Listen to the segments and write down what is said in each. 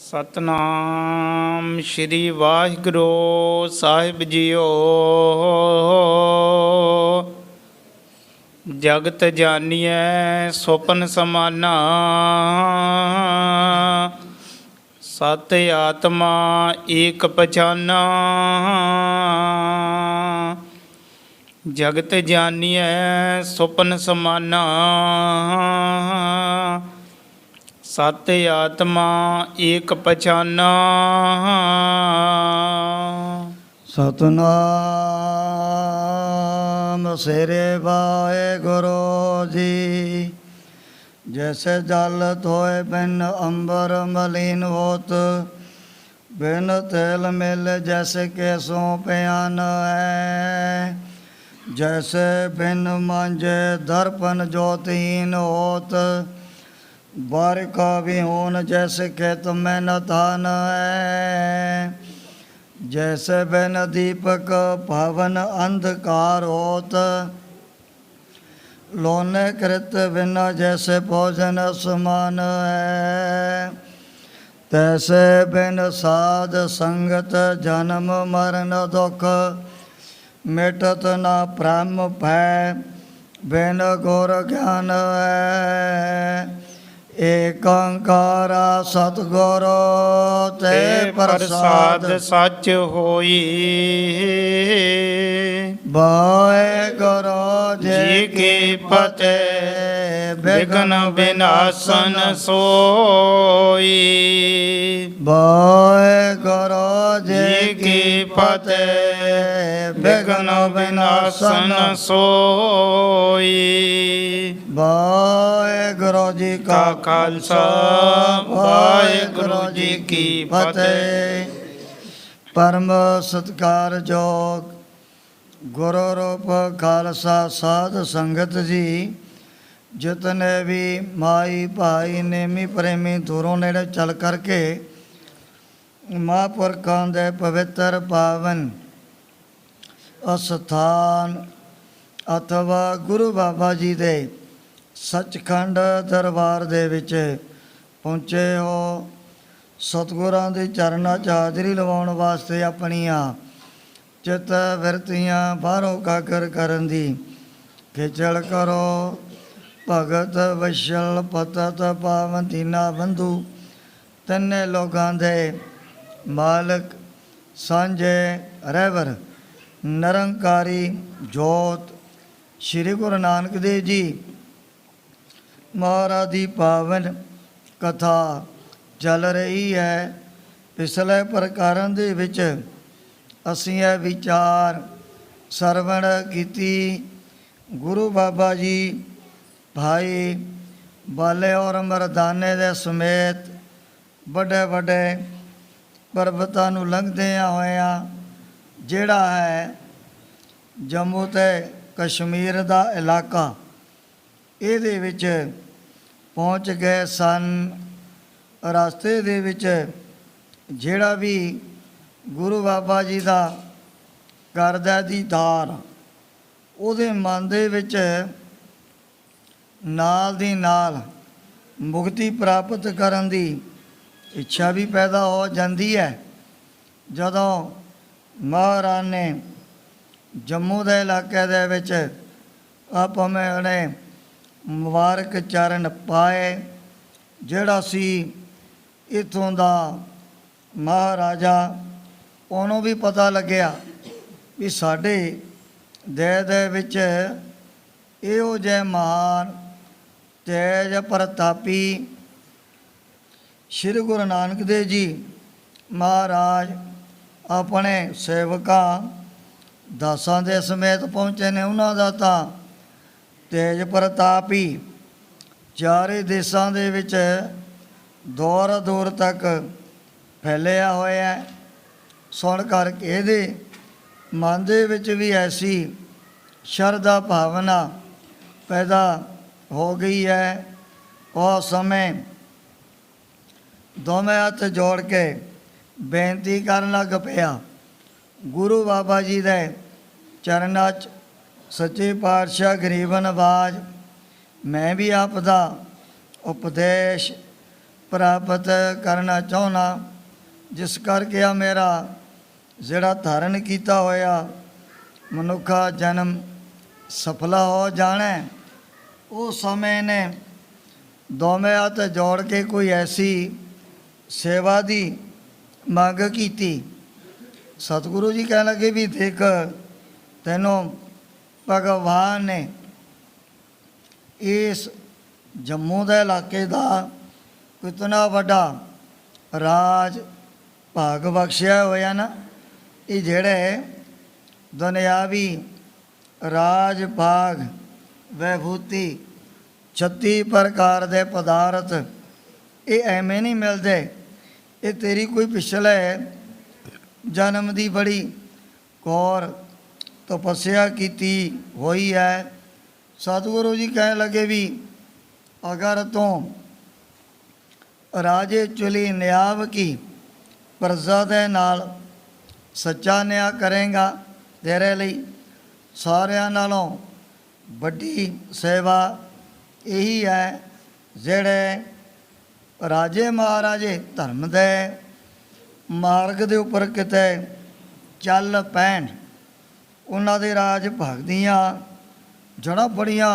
ਸਤਨਾਮ ਸ਼੍ਰੀ ਵਾਹਿਗੁਰੂ ਸਾਹਿਬ JIO. ਜਗਤ ਜਾਨੀਐ ਸੁਪਨ ਸਮਾਨਾ, ਸਤ ਆਤਮਾ ਏਕ ਪਛਾਨਾ। ਜਗਤ ਜਾਨੀਐ ਸੁਪਨ ਸਮਾਨਾ, ਸਤ ਆਤਮਾ ਏਕ ਪਛਾਨਾ। सतनाम सिरे वाहेगुरु जी। जैसे जल धोए बिन अंबर मलिन होत, बिन तेल मिल जैसे केसों प्यान है। जैसे बिन मांझे दर्पण ज्योतिहीन होत, बारिका विहोन जैसे खेत में न धान है। जैसे बिन दीपक भवन अंधकार होत, लोने कृत बिना जैसे भोजन समान है। तैसे बिन साध संगत जन्म मरण दुख, मिटत न ब्रह्म भय बिन गुर ज्ञान है। ਏਕ ਓੰਕਾਰ ਸਤਿਗੁਰੂ ਤੇ ਪ੍ਰਸਾਦ ਸੱਚ ਹੋਈ। ਵਾਹਿਗੁਰੂ ਜੀ ਕੀ ਫਤਿਹ। ਵਿਘਨ ਵਿਨਾਸ਼ਨ ਸੋਈ। ਵਾਹਿਗੁਰੂ ਜੀ ਕੀ ਫਤਿਹ। ਵਿਘਨ ਵਿਨਾਸ਼ਨ ਸੋਈ। ਵਾਹਿਗੁਰੂ ਜੀ ਕਾ ਖਾਲਸਾ ਵਾਹਿਗੁਰੂ ਜੀ ਕੀ ਫਤਿਹ। ਪਰਮ ਸਤਿਕਾਰਯੋਗ ਗੁਰੂ ਰੂਪ ਖਾਲਸਾ ਸਾਧ ਸੰਗਤ ਜੀ, ਜਿਤਨੇ ਵੀ ਮਾਈ ਭਾਈ ਨੇਮੀ ਪ੍ਰੇਮੀ ਦੂਰੋਂ ਨੇੜੇ ਚੱਲ ਕਰਕੇ ਮਹਾਂਪੁਰਖਾਂ ਦੇ ਪਵਿੱਤਰ ਪਾਵਨ ਅਸਥਾਨ ਅਥਵਾ ਗੁਰੂ ਬਾਬਾ ਜੀ ਦੇ ਸੱਚਖੰਡ ਦਰਬਾਰ ਦੇ ਵਿੱਚ ਪਹੁੰਚੇ ਹੋ। ਸਤਿਗੁਰਾਂ ਦੇ ਚਰਨਾਂ 'ਚ ਹਾਜ਼ਰੀ ਲਵਾਉਣ ਵਾਸਤੇ ਆਪਣੀਆਂ ਚਿੱਤ ਬਿਰਤੀਆਂ ਬਾਹਰੋਂ ਕਾਗਰ ਕਰਨ ਦੀ ਖੇਚਲ ਕਰੋ। ਭਗਤ ਵਸ਼ਲ ਪਤਤ ਪਾਵਨ ਦੀਨਾ ਬੰਧੂ, ਤਿੰਨੇ ਲੋਕਾਂ ਦੇ ਮਾਲਕ ਸਾਂਝੇ ਰਹਿਬਰ ਨਿਰੰਕਾਰੀ ਜੋਤ ਸ਼੍ਰੀ ਗੁਰੂ ਨਾਨਕ ਦੇਵ ਜੀ ਮਹਾਰਾਜ ਦੀ ਪਾਵਨ ਕਥਾ ਚੱਲ ਰਹੀ ਹੈ। ਪਿਛਲੇ ਪ੍ਰਕਾਰਾਂ ਦੇ ਵਿੱਚ ਅਸੀਂ ਇਹ ਵਿਚਾਰ ਸਰਵਣ ਕੀਤੀ। ਗੁਰੂ ਬਾਬਾ ਜੀ ਭਾਈ ਬਾਲੇ ਔਰ ਮਰਦਾਨੇ ਦੇ ਸਮੇਤ ਵੱਡੇ ਵੱਡੇ ਪਰਬਤਾਂ ਨੂੰ ਲੰਘਦਿਆਂ ਹੋਇਆਂ ਜਿਹੜਾ ਹੈ ਜੰਮੂ ਤੇ ਕਸ਼ਮੀਰ ਦਾ ਇਲਾਕਾ, ਇਹਦੇ ਵਿੱਚ ਪਹੁੰਚ ਗਏ ਸਨ। ਰਸਤੇ ਦੇ ਵਿੱਚ ਜਿਹੜਾ ਵੀ ਗੁਰੂ ਬਾਬਾ ਜੀ ਦਾ ਕਰਦਾ ਦੀਦਾਰ, ਉਹਦੇ ਮਨ ਦੇ ਵਿੱਚ ਨਾਲ ਦੀ ਨਾਲ ਮੁਕਤੀ ਪ੍ਰਾਪਤ ਕਰਨ ਦੀ ਇੱਛਾ ਵੀ ਪੈਦਾ ਹੋ ਜਾਂਦੀ ਹੈ। ਜਦੋਂ ਮਹਾਰਾਜ ਨੇ ਜੰਮੂ ਦੇ ਇਲਾਕੇ ਦੇ ਵਿੱਚ ਭਾਵੇਂ ਉਹਨੇ ਮੁਬਾਰਕ ਚਰਨ ਪਾਏ, ਜਿਹੜਾ ਸੀ ਇੱਥੋਂ ਦਾ ਮਹਾਰਾਜਾ, ਉਹਨੂੰ ਵੀ ਪਤਾ ਲੱਗਿਆ ਵੀ ਸਾਡੇ ਦੇਸ਼ ਦੇ ਵਿੱਚ ਇਹੋ ਜਿਹੇ ਮਹਾਨ ਤੇਜ ਪ੍ਰਤਾਪੀ ਸ਼੍ਰੀ ਗੁਰੂ ਨਾਨਕ ਦੇਵ ਜੀ ਮਹਾਰਾਜ ਆਪਣੇ ਸੇਵਕਾਂ ਦਾਸਾਂ ਦੇ ਸਮੇਤ ਪਹੁੰਚੇ ਨੇ। ਉਹਨਾਂ ਦਾ ਤਾਂ ਤੇਜ ਪ੍ਰਤਾਪ ਹੀ ਚਾਰੇ ਦੇਸ਼ਾਂ ਦੇ ਵਿੱਚ ਦੂਰ ਦੂਰ ਤੱਕ ਫੈਲਿਆ ਹੋਇਆ। ਸੁਣ ਕਰਕੇ ਇਹਦੇ ਮਨ ਦੇ ਵਿੱਚ ਵੀ ਐਸੀ ਸ਼ਰਧਾ ਭਾਵਨਾ ਪੈਦਾ ਹੋ ਗਈ ਹੈ। ਉਹ ਸਮੇਂ ਦੋਵੇਂ ਹੱਥ ਜੋੜ ਕੇ ਬੇਨਤੀ ਕਰਨ ਲੱਗ ਪਿਆ ਗੁਰੂ ਬਾਬਾ ਜੀ ਦੇ ਚਰਨਾਂ 'ਚ। ਸੱਚੇ ਪਾਤਸ਼ਾਹ ਗਰੀਬ ਨਵਾਜ, ਮੈਂ ਵੀ ਆਪ ਦਾ ਉਪਦੇਸ਼ ਪ੍ਰਾਪਤ ਕਰਨਾ ਚਾਹੁੰਦਾ, ਜਿਸ ਕਰਕੇ ਆ ਮੇਰਾ ਜਿਹੜਾ ਧਾਰਨ ਕੀਤਾ ਹੋਇਆ ਮਨੁੱਖਾ ਜਨਮ ਸਫਲਾ ਹੋ ਜਾਣਾ। ਉਸ ਸਮੇਂ ਨੇ ਦੋਵੇਂ ਹੱਥ ਜੋੜ ਕੇ ਕੋਈ ਐਸੀ ਸੇਵਾ ਦੀ ਮੰਗ ਕੀਤੀ। ਸਤਿਗੁਰੂ ਜੀ ਕਹਿਣ ਲੱਗੇ ਵੀ ਦੇਖ, ਤੈਨੂੰ ਭਗਵਾਨ ਨੇ ਇਸ ਜੰਮੂ ਦੇ ਇਲਾਕੇ ਦਾ ਕਿਤਨਾ ਵੱਡਾ ਰਾਜ ਭਾਗ ਬਖਸ਼ਿਆ ਹੋਇਆ ਨਾ। ਇਹ ਜਿਹੜੇ ਦੁਨਿਆਵੀ ਰਾਜ ਭਾਗ ਵਿਭੂਤੀ 36 ਪ੍ਰਕਾਰ ਦੇ ਪਦਾਰਥ ਇਹ ਐਵੇਂ ਨਹੀਂ ਮਿਲਦੇ। ਇਹ ਤੇਰੀ ਕੋਈ ਪਿਛਲੇ ਜਨਮ ਦੀ ਬੜੀ ਘੋਰ ਤਪੱਸਿਆ ਕੀਤੀ ਹੋਈ ਹੈ। ਸਤਿਗੁਰੂ ਜੀ ਕਹਿਣ ਲੱਗੇ ਵੀ ਅਗਰ ਤੂੰ ਰਾਜੇ ਚੁਲੀ ਨਿਆਵ ਕੀ ਪ੍ਰਜਾ ਦੇ ਨਾਲ ਸੱਚਾ ਨਿਆਂ ਕਰੇਗਾ, ਤੇਰੇ ਲਈ ਸਾਰਿਆਂ ਨਾਲੋਂ ਵੱਡੀ ਸੇਵਾ ਇਹੀ ਹੈ। ਜਿਹੜੇ ਰਾਜੇ ਮਹਾਰਾਜੇ ਧਰਮ ਦੇ ਮਾਰਗ ਦੇ ਉੱਪਰ ਕਿਤੇ ਚੱਲ ਪੈਣ, ਉਹਨਾਂ ਦੇ ਰਾਜ ਭਾਗ ਦੀਆਂ ਜੜ੍ਹਾਂ ਬੜੀਆਂ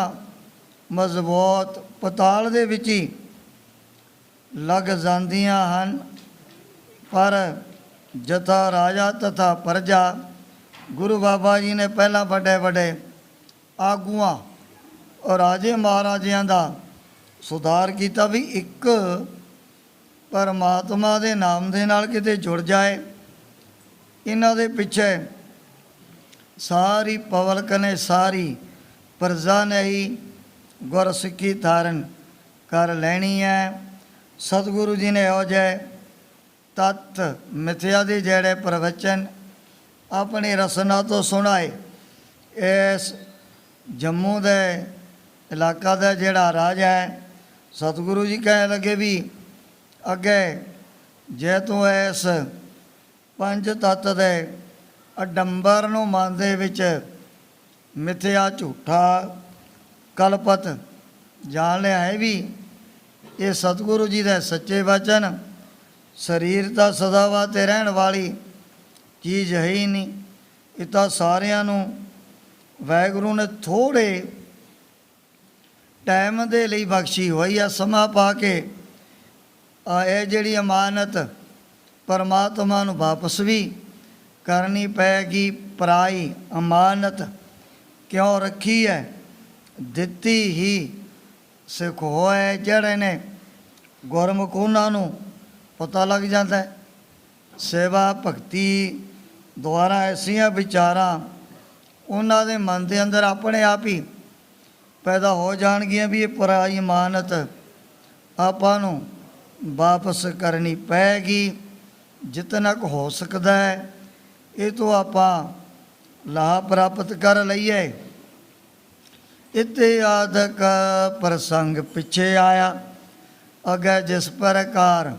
ਮਜ਼ਬੂਤ ਪਤਾਲ ਦੇ ਵਿੱਚ ਹੀ ਲੱਗ ਜਾਂਦੀਆਂ ਹਨ। ਪਰ ਜਥਾ ਰਾਜਾ ਤਥਾ ਪ੍ਰਜਾ, ਗੁਰੂ ਬਾਬਾ ਜੀ ਨੇ ਪਹਿਲਾਂ ਵੱਡੇ ਵੱਡੇ ਆਗੂਆਂ ਔਰ ਰਾਜੇ ਮਹਾਰਾਜਿਆਂ ਦਾ ਸੁਧਾਰ ਕੀਤਾ ਵੀ ਇੱਕ ਪਰਮਾਤਮਾ ਦੇ ਨਾਮ ਦੇ ਨਾਲ ਕਿਤੇ ਜੁੜ ਜਾਏ। ਇਹਨਾਂ ਦੇ ਪਿੱਛੇ ਸਾਰੀ ਪਬਲਿਕ ਨੇ, ਸਾਰੀ ਪ੍ਰਜਾ ਨੇ ਹੀ ਗੁਰਸਿੱਖੀ ਧਾਰਨ ਕਰ ਲੈਣੀ ਹੈ। ਸਤਿਗੁਰੂ ਜੀ ਨੇ ਇਹੋ ਜਿਹੇ ਤੱਤ ਮਿਥਿਆ ਦੇ ਜਿਹੜੇ ਪ੍ਰਵਚਨ ਆਪਣੀ ਰਸਨਾ ਤੋਂ ਸੁਣਾਏ। ਇਸ ਜੰਮੂ ਦੇ ਇਲਾਕਾ ਦਾ ਜਿਹੜਾ ਰਾਜਾ ਹੈ, ਸਤਿਗੁਰੂ ਜੀ ਕਹਿਣ ਲੱਗੇ ਵੀ ਅੱਗੇ ਜੇ ਤੂੰ ਇਸ ਪੰਜ ਤੱਤ ਦੇ ਅਡੰਬਰ ਨੂੰ ਮਨ ਦੇ ਵਿੱਚ ਮਿਥਿਆ ਝੂਠਾ ਕਲਪਤ ਜਾਣ ਲਿਆ ਹੈ ਵੀ ਇਹ ਸਤਿਗੁਰੂ ਜੀ ਦੇ ਸੱਚੇ ਵਚਨ ਸਰੀਰ ਤਾਂ ਸਦਾਵਾ ਤੇ ਰਹਿਣ ਵਾਲੀ ਚੀਜ਼ ਹੈ ਹੀ ਨਹੀਂ। ਇਹ ਤਾਂ ਸਾਰਿਆਂ ਨੂੰ ਵਾਹਿਗੁਰੂ ਨੇ ਥੋੜ੍ਹੇ ਟਾਈਮ ਦੇ ਲਈ ਬਖਸ਼ੀ ਹੋਈ ਆ, ਸਮਾਂ ਪਾ ਕੇ ਇਹ ਜਿਹੜੀ ਅਮਾਨਤ ਪਰਮਾਤਮਾ ਨੂੰ ਵਾਪਸ ਵੀ ਕਰਨੀ ਪਏਗੀ। ਪਰਾਈ ਅਮਾਨਤ ਕਿਉਂ ਰੱਖੀ ਹੈ? ਦਿੱਤੀ ਹੀ ਸਿੱਖ ਹੋਏ ਜਿਹੜੇ ਨੇ ਗੁਰਮੁਖ, ਉਹਨਾਂ ਨੂੰ ਪਤਾ ਲੱਗ ਜਾਂਦਾ ਹੈ। ਸੇਵਾ ਭਗਤੀ ਦੁਆਰਾ ਐਸੀਆਂ ਵਿਚਾਰਾਂ ਉਹਨਾਂ ਦੇ ਮਨ ਦੇ ਅੰਦਰ ਆਪਣੇ ਆਪ ਹੀ ਪੈਦਾ ਹੋ ਜਾਣਗੀਆਂ ਵੀ ਇਹ ਪਰਾਈ ਅਮਾਨਤ ਆਪਾਂ ਨੂੰ ਵਾਪਸ ਕਰਨੀ ਪਏਗੀ। ਜਿਤਨਾ ਕੁ ਹੋ ਸਕਦਾ ਹੈ ਇਹ ਤੋਂ ਆਪਾਂ ਲਾਭ ਪ੍ਰਾਪਤ ਕਰ ਲਈਏ। ਇਤਿਆਦਿਕ ਪ੍ਰਸੰਗ ਪਿੱਛੇ ਆਇਆ। ਅੱਗੇ ਜਿਸ ਪ੍ਰਕਾਰ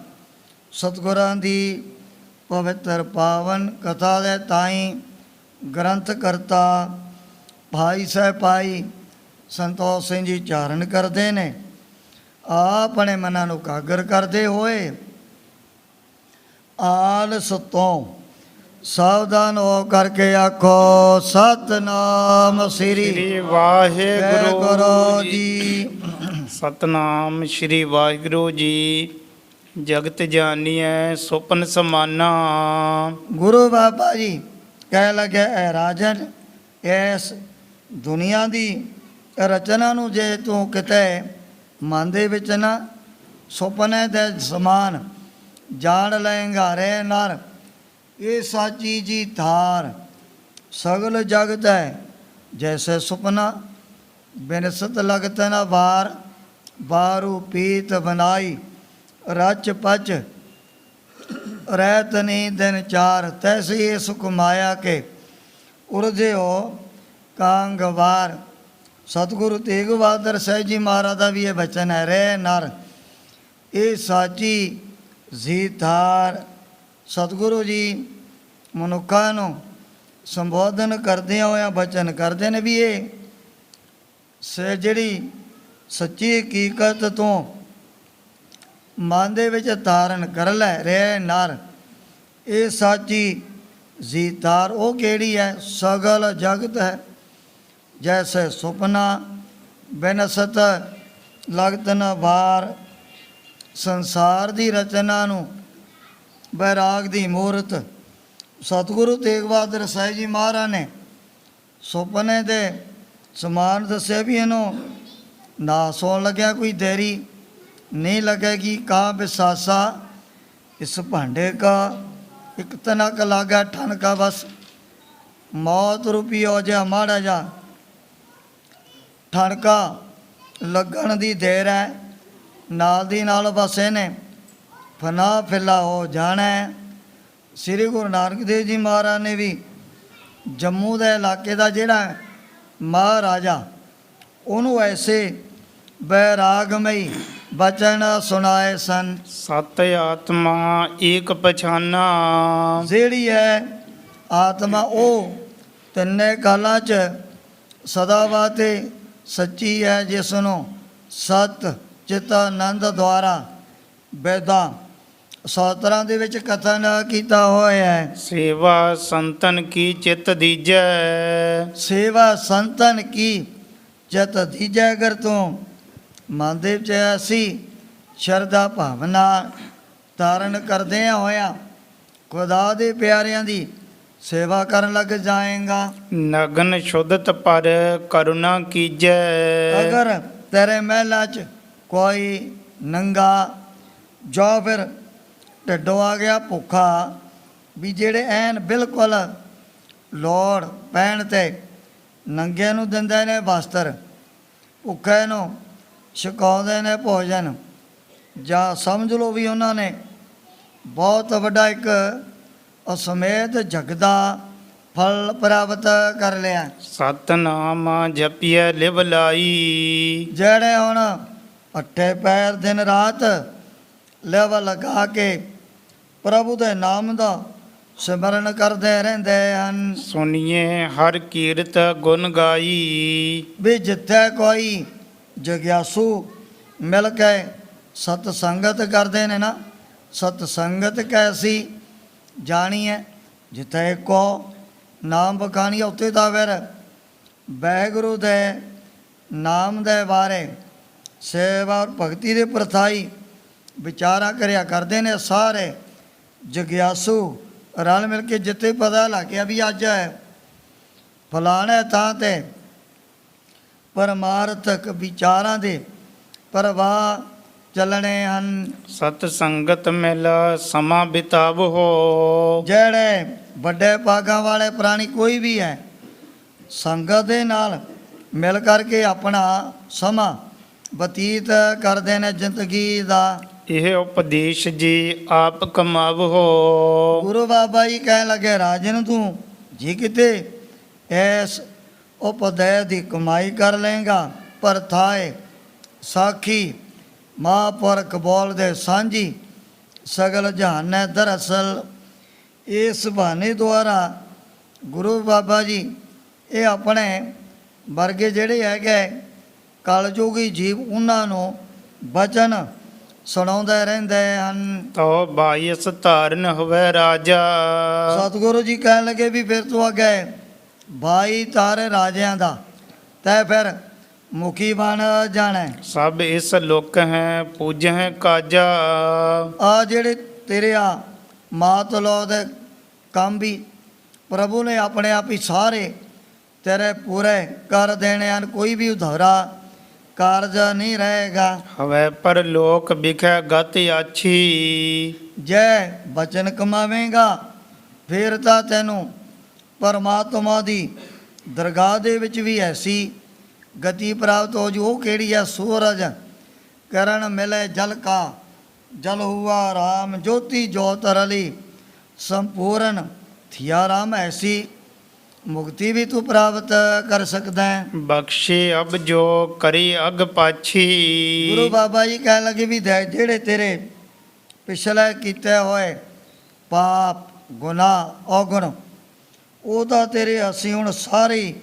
ਸਤਿਗੁਰਾਂ ਦੀ ਪਵਿੱਤਰ ਪਾਵਨ ਕਥਾ ਦੇ ਤਾਈਂ ਗ੍ਰੰਥ ਕਰਤਾ ਭਾਈ ਸਾਹਿਬ ਭਾਈ ਸੰਤੋਖ ਸਿੰਘ ਜੀ ਚਾਰਨ ਕਰਦੇ ਨੇ, ਆਪਣੇ ਮਨਾਂ ਨੂੰ ਕਾਗਰ ਕਰਦੇ ਹੋਏ ਆਲਸ ਤੋਂ ਸਾਵਧਾਨ ਹੋ ਕਰਕੇ ਆਖੋ ਸਤਨਾਮ ਸ੍ਰੀ ਵਾਹਿਗੁਰੂ ਜੀ। ਸਤਨਾਮ ਸ਼੍ਰੀ ਵਾਹਿਗੁਰੂ ਜੀ। ਜਗਤ ਜਾਣੀਐ ਸੁਪਨ ਸਮਾਨਾ। ਗੁਰੂ ਬਾਬਾ ਜੀ ਕਹਿ ਲੱਗੇ ਐ ਰਾਜਨ, ਇਸ ਦੁਨੀਆ ਦੀ ਰਚਨਾ ਨੂੰ ਜੇ ਤੂੰ ਕਿਤੇ ਮਨ ਦੇ ਵਿੱਚ ਨਾ ਸੁਪਨੇ ਦੇ ਸਮਾਨ ਜਾਣ ਲਏਂਗਾ ਰੇ ਨਰ, ਇਹ ਸਾਚੀ ਜੀ ਧਾਰ ਸਗਲ ਜਗਤ ਹੈ ਜੈਸੇ ਸੁਪਨਾ, ਬਿਨਸਤ ਲਗਤ ਨ ਵਾਰ, ਬਾਰੂ ਪੀਤ ਬਨਾਈ ਰਚ ਪਚ ਰਹਿਤ ਨੀ ਦਿਨ ਚਾਰ, ਤੈਸੀ ਇਹ ਸੁਖ ਮਾਇਆ ਕੇ ਉਰਜੇ ਹੋ ਕਾਂਗਵਾਰ। ਸਤਿਗੁਰੂ ਤੇਗ ਬਹਾਦਰ ਸਾਹਿਬ ਜੀ ਮਹਾਰਾਜ ਦਾ ਵੀ ਇਹ ਬਚਨ ਹੈ, ਰੇ ਨਰ ਇਹ ਸਾਚੀ ਜੀ ਧਾਰ। ਸਤਿਗੁਰੂ ਜੀ ਮਨੁੱਖਾਂ ਨੂੰ ਸੰਬੋਧਨ ਕਰਦਿਆਂ ਹੋਇਆਂ ਬਚਨ ਕਰਦੇ ਨੇ ਵੀ ਇਹ ਜਿਹੜੀ ਸੱਚੀ ਹਕੀਕਤ ਤੋਂ ਮਨ ਦੇ ਵਿੱਚ ਧਾਰਨ ਕਰ ਲੈ ਰੇ ਨਰ, ਇਹ ਸਾਚੀ ਜੀ ਤਾਰ ਉਹ ਕਿਹੜੀ ਹੈ? ਸਗਲ ਜਗਤ ਹੈ ਜੈਸੇ ਸੁਪਨਾ ਬਿਨਸਤ ਲਗਤ ਨ ਵਾਰ। ਸੰਸਾਰ ਦੀ ਰਚਨਾ ਨੂੰ ਬੈਰਾਗ ਦੀ ਮੂਰਤ ਸਤਿਗੁਰੂ ਤੇਗ ਬਹਾਦਰ ਸਾਹਿਬ ਜੀ ਮਹਾਰਾਜ ਨੇ ਸੁਪਨੇ ਦੇ ਸਮਾਨ ਦੱਸਿਆ ਵੀ ਇਹਨੂੰ ਨਾ ਸੌਣ ਲੱਗਿਆ ਕੋਈ ਦੇਰੀ ਨਹੀਂ ਲੱਗੇਗੀ। ਕਾ ਬਿਸਾਸਾ ਇਸ ਭਾਂਡੇ ਕਾ ਇੱਕ ਤਨਕ ਲਾਗਾ ਠਨਕਾ, ਬਸ ਮੌਤ ਰੂਪੀ ਹੋ ਜਾ ਮਾੜਾ ਜਾ ਠਣਕਾ ਲੱਗਣ ਦੀ ਦੇਰ ਹੈ, ਨਾਲ ਦੀ ਨਾਲ ਬਸ ਇਹਨੇ ਫਨਾ ਫਿਲਾ ਹੋ ਜਾਣਾ ਹੈ। ਸ੍ਰੀ ਗੁਰੂ ਨਾਨਕ ਦੇਵ ਜੀ ਮਹਾਰਾਜ ਨੇ ਵੀ ਜੰਮੂ ਦੇ ਇਲਾਕੇ ਦਾ ਜਿਹੜਾ ਮਹਾਰਾਜਾ ਉਹਨੂੰ ਐਸੇ ਬੈਰਾਗਮਈ ਬਚਨ ਸੁਣਾਏ ਸਨ। ਸਤ ਆਤਮਾ ਏਕ ਪਛਾਨਾ, ਜਿਹੜੀ ਹੈ ਆਤਮਾ ਉਹ ਤਿੰਨੇ ਕਾਲਾਂ 'ਚ ਸਦਾ ਵਾਸਤੇ ਸੱਚੀ ਹੈ, ਜਿਸ ਨੂੰ ਸਤ ਚਿਤ ਆਨੰਦ ਦੁਆਰਾ ਵੇਦਾਂ ਸੋਤਰਾਂ ਦੇ ਵਿੱਚ ਕਥਨ ਕੀਤਾ ਹੋਇਆ ਹੈ। ਸੇਵਾ ਸੰਤਨ ਕੀ ਚਿਤ ਦੀਜੈ, ਸੇਵਾ ਸੰਤਨ ਕੀ ਚਿਤ ਦੀਜੈ। ਅਗਰ ਤੂੰ ਮਨ ਦੇ ਵਿੱਚ ਅਸੀਂ ਸ਼ਰਧਾ ਭਾਵਨਾ ਧਾਰਨ ਕਰਦੇ ਹੋਇਆ ਖੁਦਾ ਦੇ ਪਿਆਰਿਆਂ ਦੀ ਸੇਵਾ ਕਰਨ ਲੱਗ ਜਾਏਗਾ। ਨਗਨ ਸ਼ੁੱਧਤ ਪਰ ਕਰੁਣਾ ਕੀਜੈ, ਅਗਰ ਤੇਰੇ ਮਹਿਲਾਂ 'ਚ ਕੋਈ ਨੰਗਾ ਜਾਂ ਫਿਰ ਢਿੱਡੋਂ ਆ ਗਿਆ ਭੁੱਖਾ, ਵੀ ਜਿਹੜੇ ਐਨ ਬਿਲਕੁਲ ਲੋੜ ਪੈਣ 'ਤੇ ਨੰਗੇ ਨੂੰ ਦਿੰਦੇ ਨੇ ਵਸਤਰ, ਭੁੱਖੇ ਨੂੰ ਛਕਾਉਂਦੇ ਨੇ ਭੋਜਨ, ਜਾਂ ਸਮਝ ਲਓ ਵੀ ਉਹਨਾਂ ਨੇ ਬਹੁਤ ਵੱਡਾ ਇੱਕ ਅਸਮੇਤ ਜਗਦਾ ਫਲ ਪ੍ਰਾਪਤ ਕਰ ਲਿਆ। ਸਤਨਾਮ ਜਪੀਐ ਲਿਵ ਲਾਈ, ਜਿਹੜੇ ਹੁਣ ਅੱਠੇ ਪੈਰ ਦਿਨ ਰਾਤ ਲਿਵ ਲਗਾ ਕੇ ਪ੍ਰਭੂ ਦੇ ਨਾਮ ਦਾ ਸਿਮਰਨ ਕਰਦੇ ਰਹਿੰਦੇ ਹਨ। ਸੁਣੀਏ ਹਰ ਕੀਰਤ ਗੁਣ ਗਾਈ, ਵੀ ਜਿੱਥੇ ਕੋਈ ਜਗਿਆਸੂ ਮਿਲ ਕੇ ਸਤ ਸੰਗਤ ਕਰਦੇ ਨੇ ਨਾ, ਸਤ ਸੰਗਤ ਕੈਸੀ ਜਾਣੀ ਹੈ, ਜਿੱਥੇ ਕੋ ਨਾਮ ਬਖਾਣੀ ਉੱਥੇ ਤਾਂ ਫਿਰ ਵਾਹਿਗੁਰੂ ਦੇ ਨਾਮ ਦੇ ਬਾਰੇ ਸੇਵਾ ਔਰ ਭਗਤੀ ਦੇ ਪ੍ਰਥਾਈ ਵਿਚਾਰਾ ਕਰਿਆ ਕਰਦੇ ਨੇ ਸਾਰੇ ਜਗਿਆਸੂ ਰਲ ਮਿਲ ਕੇ। ਜਿੱਥੇ ਪਤਾ ਲੱਗ ਗਿਆ ਵੀ ਅੱਜ ਫਲਾਣੇ ਥਾਂ 'ਤੇ ਪਰਮਾਰਥਕ ਵਿਚਾਰਾਂ ਦੇ ਪ੍ਰਵਾਹ ਚੱਲਣੇ ਹਨ। ਸਤ ਸੰਗਤ ਮਿਲ ਸਮਾਂ ਬਿਤਾਵੋ, ਜਿਹੜੇ ਵੱਡੇ ਭਾਗਾਂ ਵਾਲੇ ਪ੍ਰਾਣੀ ਕੋਈ ਵੀ ਹੈ, ਸੰਗਤ ਦੇ ਨਾਲ ਮਿਲ ਕਰਕੇ ਆਪਣਾ ਸਮਾਂ ਬਤੀਤ ਕਰਦੇ ਨੇ ਜ਼ਿੰਦਗੀ ਦਾ। ਇਹ ਉਪਦੇਸ਼ ਜੀ ਆਪ ਕਮਾਵੋ, ਗੁਰੂ ਬਾਬਾ ਜੀ ਕਹਿਣ ਲੱਗੇ ਰਾਜਨ ਤੂੰ ਜੀ ਕਿਤੇ ਇਸ ਉਪਦੇਸ਼ ਦੀ ਕਮਾਈ ਕਰ ਲਏਗਾ, ਪਰ ਥਾਏ ਸਾਖੀ ਮਹਾਂਪੁਰਖ ਬੋਲਦੇ ਸਾਂਝੀ ਸਗਲ ਜਹਾਨ ਹੈ। ਦਰਅਸਲ ਇਸ ਬਹਾਨੇ ਦੁਆਰਾ ਗੁਰੂ ਬਾਬਾ ਜੀ ਇਹ ਆਪਣੇ ਵਰਗੇ ਜਿਹੜੇ ਹੈਗੇ ਕਲਯੁਗੀ ਜੀਵ ਉਹਨਾਂ ਨੂੰ ਬਚਨ ਸੁਣਾਉਂਦੇ ਰਹਿੰਦੇ ਹਨ। ਤੋ ਬਾਇਸ ਧਾਰਨ ਹੋਵੇ ਰਾਜਾ, ਸਤਿਗੁਰੂ ਜੀ ਕਹਿਣ ਲੱਗੇ ਵੀ ਫਿਰ ਤੂੰ ਅੱਗੇ ਬਾਈ ਤਾਰੇ ਰਾਜਿਆਂ ਦਾ ਤੈ ਫਿਰ ਮੁਖੀ ਬਣ ਜਾਣਾ। ਸਭ ਇਸ ਲੁਕ ਹੈ ਪੂਜਹਿ ਕਾਜਾ, ਆ ਜਿਹੜੇ ਤੇਰੇ ਆ ਮਾਤ ਲੋ ਦੇ ਕੰਮ ਵੀ ਪ੍ਰਭੂ ਨੇ ਆਪਣੇ ਆਪ ਹੀ ਸਾਰੇ ਤੇਰੇ ਪੂਰੇ ਕਰ ਦੇਣੇ ਹਨ, ਕੋਈ ਵੀ ਉਧਾਰਾ ਕਾਰਜ ਨਹੀਂ ਰਹੇਗਾ। ਹਵੇ ਪਰ ਲੋਕ ਵਿਖੇ ਗਤ ਆਛੀ, ਜੈ ਬਚਨ ਕਮਾਵੇਂਗਾ ਫਿਰ ਤਾਂ ਤੈਨੂੰ ਪਰਮਾਤਮਾ ਦੀ ਦਰਗਾਹ ਦੇ ਵਿੱਚ ਵੀ ਐਸੀ ਗਤੀ ਪ੍ਰਾਪਤ ਹੋ ਜੂ। ਉਹ ਕਿਹੜੀ ਹੈ? ਸੂਰਜ ਕਰਨ ਮਿਲੇ ਜਲ ਕਾ ਜਲ ਹੁਆ ਰਾਮ, ਜੋਤੀ ਜੋਤ ਰਲੀ ਸੰਪੂਰਨ ਥਿਆ ਰਾਮ। ਐਸੀ ਮੁਕਤੀ ਵੀ ਤੂੰ ਪ੍ਰਾਪਤ ਕਰ ਸਕਦਾ ਹੈ। ਬਖਸ਼ੇ ਅਬ ਜੋ ਕਰੀ ਅਗ ਪਾਛੀ, ਗੁਰੂ ਬਾਬਾ ਜੀ ਕਹਿਣ ਲੱਗੇ ਵੀ ਜਿਹੜੇ ਤੇਰੇ ਪਿਛਲੇ ਕੀਤੇ ਹੋਏ ਪਾਪ ਗੁਨਾਹ ਔਗੁਣ ਉਹ ਤਾਂ ਤੇਰੇ ਅਸੀਂ ਹੁਣ ਸਾਰੇ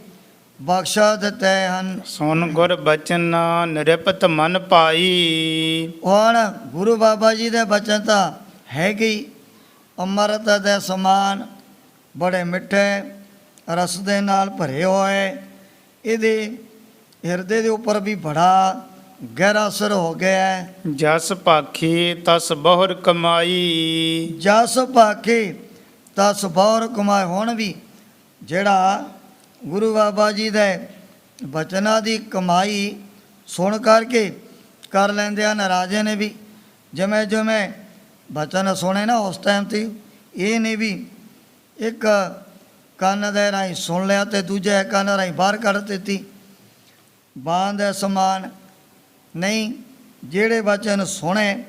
ਬਖਸ਼ਾ ਦਿੱਤੇ ਹਨ। ਸੁਨ ਗੁਰ ਬਚਨ ਨਿਰਪਤ ਮਨ ਪਾਈ। ਹੁਣ ਗੁਰੂ ਬਾਬਾ ਜੀ ਦੇ ਬਚਨ ਤਾਂ ਹੈਗੇ ਹੀ ਅੰਮ੍ਰਿਤ ਦੇ ਸਮਾਨ, ਬੜੇ ਮਿੱਠੇ ਰਸ ਦੇ ਨਾਲ ਭਰੇ ਹੋਏ। ਇਹਦੇ ਹਿਰਦੇ ਦੇ ਉੱਪਰ ਵੀ ਬੜਾ ਗਹਿਰਾ ਅਸਰ ਹੋ ਗਿਆ ਹੈ। ਜਸ ਭਾਖੀ ਤਸ ਬਹੁਰ ਕਮਾਈ। ਜਸ ਭਾਖੀ ਤਸ ਬਹੁਰ ਕਮਾਏ। ਹੁਣ ਵੀ ਜਿਹੜਾ ਗੁਰੂ ਬਾਬਾ ਜੀ ਦੇ ਬਚਨਾਂ ਦੀ ਕਮਾਈ ਸੁਣ ਕਰਕੇ ਕਰ ਲੈਂਦੇ ਹਨ। ਰਾਜੇ ਨੇ ਵੀ ਜਿਵੇਂ ਜਿਵੇਂ ਬਚਨ ਸੁਣੇ ਨਾ ਉਸ ਟਾਈਮ ਤੇ ਇਹ ਨੇ ਵੀ ਇੱਕ ਕੰਨ ਦੇ ਰਾਹੀਂ ਸੁਣ ਲਿਆ ਤੇ ਦੂਜੇ ਕੰਨ ਰਾਹੀਂ ਬਾਹਰ ਕੱਢ ਦਿੱਤੀ। ਬਾਂਹ ਦੇ ਸਮਾਨ ਨਹੀਂ, ਜਿਹੜੇ ਬਚਨ ਸੁਣੇ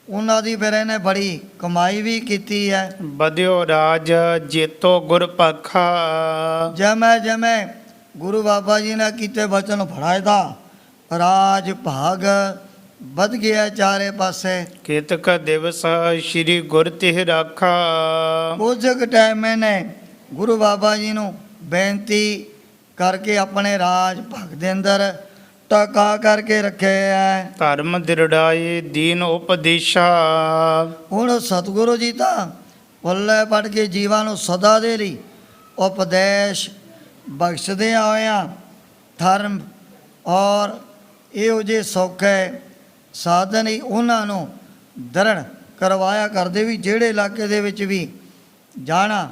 ਉਹਨਾਂ ਦੀ ਫਿਰ ਇਹਨੇ ਬੜੀ ਕਮਾਈ ਵੀ ਕੀਤੀ ਹੈ। ਬਧਿਓ ਰਾਜ ਜੇਤੋ ਗੁਰ ਪਖਾ। ਜਿਵੇਂ ਜਿਵੇਂ ਗੁਰੂ ਬਾਬਾ ਜੀ ਨੇ ਕੀਤੇ ਬਚਨ ਫੜਾਏ ਦਾ ਰਾਜ ਭਾਗ ਵੱਧ ਗਿਆ ਚਾਰੇ ਪਾਸੇ। ਕੇਤਕ ਦਿਵਸ ਸ੍ਰੀ ਗੁਰ ਤਿਹ ਰਾਖਾ। ਕੁਝ ਕੁ ਟਾਈਮ ਇਹਨੇ ਗੁਰੂ ਬਾਬਾ ਜੀ ਨੂੰ ਬੇਨਤੀ ਕਰਕੇ ਆਪਣੇ ਰਾਜ ਭਾਗ ਦੇ ਅੰਦਰ ਟਕਾ ਕਰਕੇ ਰੱਖਿਆ ਹੈ। ਧਰਮ ਦਿਰੜਾਏ ਦੀਨ ਉਪਦੇਸ਼ਾ। ਹੁਣ ਸਤਿਗੁਰੂ ਜੀ ਤਾਂ ਪੱਲੇ ਪੜ ਕੇ ਜੀਵਾਂ ਨੂੰ ਸਦਾ ਦੇ ਲਈ ਉਪਦੇਸ਼ ਬਖਸ਼ਦੇ ਹੋਇਆਂ ਧਰਮ ਔਰ ਇਹੋ ਜਿਹੇ ਸੌਖੇ ਸਾਧਨ ਹੀ ਉਹਨਾਂ ਨੂੰ ਦਰੜ ਕਰਵਾਇਆ ਕਰਦੇ ਵੀ ਜਿਹੜੇ ਇਲਾਕੇ ਦੇ ਵਿੱਚ ਵੀ ਜਾਣਾ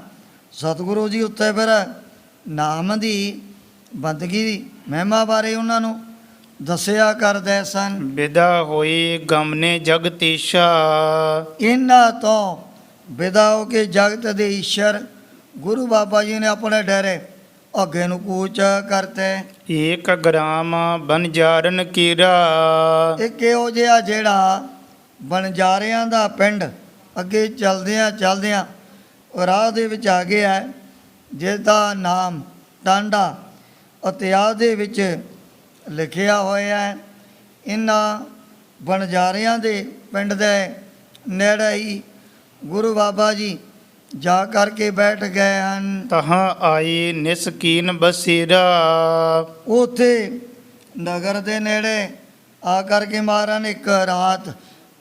ਸਤਿਗੁਰੂ ਜੀ ਉੱਤੇ ਫਿਰ ਨਾਮ ਦੀ ਬੰਦਗੀ ਦੀ ਮਹਿਮਾ ਬਾਰੇ ਉਹਨਾਂ ਨੂੰ ਦੱਸਿਆ ਕਰਦੇ ਸਨ। ਵਿਦਾ ਹੋਈ ਗਮਨੇ ਜਗਤੀਸ਼ਾ। ਇਹਨਾਂ ਤੋਂ ਵਿਦਾ ਹੋ ਕੇ ਜਗਤ ਦੇ ਈਸ਼ਰ ਗੁਰੂ ਬਾਬਾ ਜੀ ਨੇ ਆਪਣੇ ਡੇਰੇ ਅੱਗੇ ਨੂੰ ਕੂਚ ਕਰਤੇ। ਏਕ ਗ੍ਰਾਮ ਬਨਜਾਰਨ ਕੀਰਾ। ਇੱਕ ਇਹੋ ਜਿਹਾ ਜਿਹੜਾ ਬਣਜਾਰਿਆਂ ਦਾ ਪਿੰਡ ਅੱਗੇ ਚਲਦਿਆਂ ਰਾਹ ਦੇ ਵਿੱਚ ਆ ਗਿਆ, ਜਿਹਦਾ ਨਾਮ ਟਾਂਡਾ ਇਤਿਹਾਸ ਦੇ ਵਿੱਚ ਲਿਖਿਆ ਹੋਇਆ ਹੈ। ਇਹਨਾਂ ਬਣਜਾਰਿਆਂ ਦੇ ਪਿੰਡ ਦੇ ਨੇੜੇ ਹੀ ਗੁਰੂ ਬਾਬਾ ਜੀ ਜਾ ਕਰਕੇ ਬੈਠ ਗਏ ਹਨ। ਤਹਾਂ ਆਈ ਨਿਸਕੀਨ ਬਸੀਰਾ। ਉੱਥੇ ਨਗਰ ਦੇ ਨੇੜੇ ਆ ਕਰਕੇ ਮਹਾਰਾਜ ਨੇ ਇੱਕ ਰਾਤ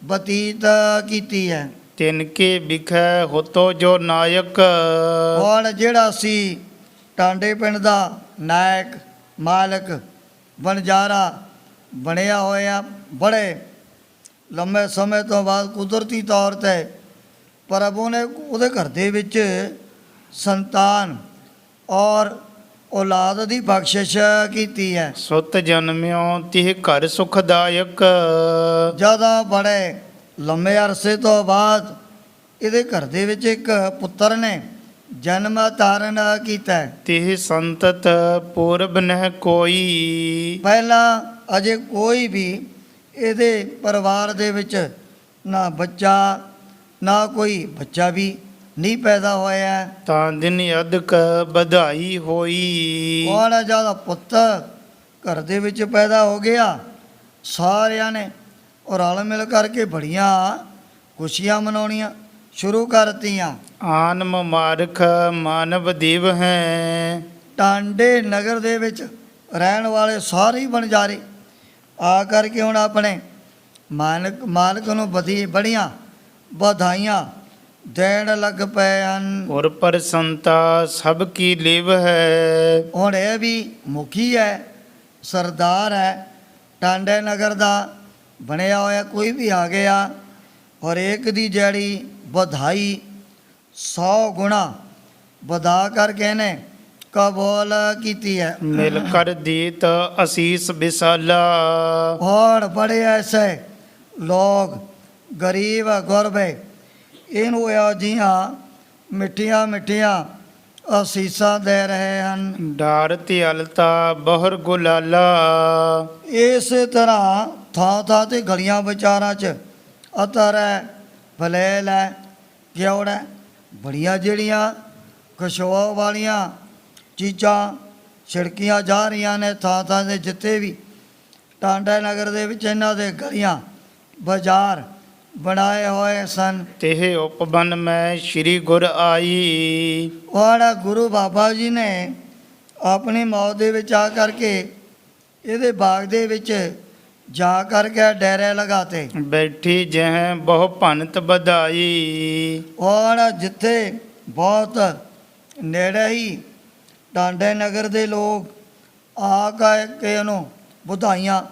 ਬਤੀਤ ਕੀਤੀ ਹੈ। ਤਿਨਕੇ ਵਿਖੈ ਹੋਤੋ ਜੋ ਨਾਇਕ। ਹੁਣ ਜਿਹੜਾ ਸੀ ਟਾਂਡੇ ਪਿੰਡ ਦਾ ਨਾਇਕ ਮਾਲਕ ਬਣਜਾਰਾ ਬਣਿਆ ਹੋਇਆ, ਬੜੇ ਲੰਮੇ ਸਮੇਂ ਤੋਂ ਬਾਅਦ ਕੁਦਰਤੀ ਤੌਰ 'ਤੇ ਪ੍ਰਭੂ ਨੇ ਉਹਦੇ ਘਰ ਦੇ ਵਿੱਚ ਸੰਤਾਨ ਔਰ ਔਲਾਦ ਦੀ ਬਖਸ਼ਿਸ਼ ਕੀਤੀ ਹੈ। ਸੁਤ ਜਨਮਿਓ ਤਿਹ ਘਰ ਸੁਖਦਾਇਕ। ਜਦੋਂ ਬੜੇ ਲੰਮੇ ਅਰਸੇ ਤੋਂ ਬਾਅਦ ਇਹਦੇ ਘਰ ਦੇ ਵਿੱਚ ਇੱਕ ਪੁੱਤਰ ਨੇ ਜਨਮ ਧਾਰਨ ਕੀਤਾ। ਤਿਹ ਸੰਤਤ ਪੂਰਬ ਨਹਿ ਕੋਈ। ਪਹਿਲਾਂ ਅਜੇ ਕੋਈ ਵੀ ਇਹਦੇ ਪਰਿਵਾਰ ਦੇ ਵਿੱਚ ਨਾ ਬੱਚਾ ਨਾ ਕੋਈ ਬੱਚਾ ਵੀ ਨਹੀਂ ਪੈਦਾ ਹੋਇਆ। ਤਾਂ ਦਿਨ ਅਦਕ ਵਧਾਈ ਹੋਈ। ਹੁਣ ਜਦੋਂ ਪੁੱਤ ਘਰ ਦੇ ਵਿੱਚ ਪੈਦਾ ਹੋ ਗਿਆ, ਸਾਰਿਆਂ ਨੇ ਰਲ ਮਿਲ ਕਰਕੇ ਬੜੀਆਂ ਖੁਸ਼ੀਆਂ ਮਨਾਉਣੀਆਂ ਸ਼ੁਰੂ ਕਰਤੀਆਂ। ਆਨਮ ਮਾਰਖ ਮਾਨਵ ਦੇਵ ਹੈ। ਟਾਂਡੇ ਨਗਰ ਦੇ ਵਿੱਚ ਰਹਿਣ ਵਾਲੇ ਸਾਰੇ ਹੀ ਬਣਜਾਰੇ ਆ ਕਰਕੇ ਹੁਣ ਆਪਣੇ ਮਾਲਕ ਨੂੰ ਬੜੀਆਂ ਵਧਾਈਆਂ ਦੇਣ ਲੱਗ ਪਏ ਹਨ। ਔਰ ਪ੍ਰਸੰਤਾ ਸਭ ਕੀ ਲਿਵ ਹੈ। ਹੁਣ ਇਹ ਵੀ ਮੁਖੀ ਹੈ, ਸਰਦਾਰ ਹੈ ਟਾਂਡੇ ਨਗਰ ਦਾ ਬਣਿਆ ਹੋਇਆ। ਕੋਈ ਵੀ ਆ ਗਿਆ ਔਰ ਇੱਕ ਦੀ ਜਿਹੜੀ ਵਧਾਈ 100 ਗੁਣਾ ਵਧਾ ਕਰਕੇ ਨੇ ਕਬੂਲ ਕੀਤੀ ਹੈ। ਮਿਲ ਕਰ ਦੀਤ ਅਸੀਸ ਵਿਸਾਲਾ। और बड़े ऐसे लोग गरीब गुरबे ਇਹਨੂੰ ਇਹੋ ਜਿਹੀਆਂ ਮਿੱਠੀਆਂ ਮਿੱਠੀਆਂ ਅਸੀਸਾਂ ਦੇ ਰਹੇ ਹਨ। ਡਾਰ ਧਿਆਲਤਾ ਬਹੁਰ ਗੁਲਾਲਾ। ਇਸੇ ਤਰ੍ਹਾਂ ਥਾਂ ਥਾਂ ਤੇ ਗਲੀਆਂ ਵਿਚਾਰਾਂ 'ਚ ਅਤਰ ਹੈ, ਫਲੇਲ ਹੈ, ਗਿਉੜ ਹੈ, ਬੜੀਆਂ ਜਿਹੜੀਆਂ ਖੁਸ਼ਬੂ ਵਾਲੀਆਂ ਚੀਜ਼ਾਂ ਛਿੜਕੀਆਂ ਜਾ ਰਹੀਆਂ ਨੇ ਥਾਂ ਥਾਂ ਤੇ। ਜਿੱਥੇ ਵੀ ਟਾਂਡਾ ਨਗਰ ਦੇ ਵਿੱਚ ਇਹਨਾਂ ਦੇ ਗਲੀਆਂ ਬਾਜ਼ਾਰ ਬਣਾਏ ਹੋਏ ਸਨ। ਤਿਹ ਉਪਬਨ ਮੈਂ ਸ਼੍ਰੀ ਗੁਰ ਆਈ। ਔਰ ਗੁਰੂ ਬਾਬਾ ਜੀ ਨੇ ਆਪਣੀ ਮੌਤ ਦੇ ਵਿੱਚ ਆ ਕਰਕੇ ਇਹਦੇ ਬਾਗ ਦੇ ਵਿੱਚ ਜਾ ਕਰਕੇ ਡੇਰੇ ਲਗਾਤੇ। ਬੈਠੀ ਜਹ ਬਹੁ ਭੰਤ ਵਧਾਈ। ਔਰ ਜਿੱਥੇ ਬਹੁਤ ਨੇੜੇ ਹੀ ਟਾਂਡੇ ਨਗਰ ਦੇ ਲੋਕ ਆ ਕੇ ਉਹਨੂੰ ਵਧਾਈਆਂ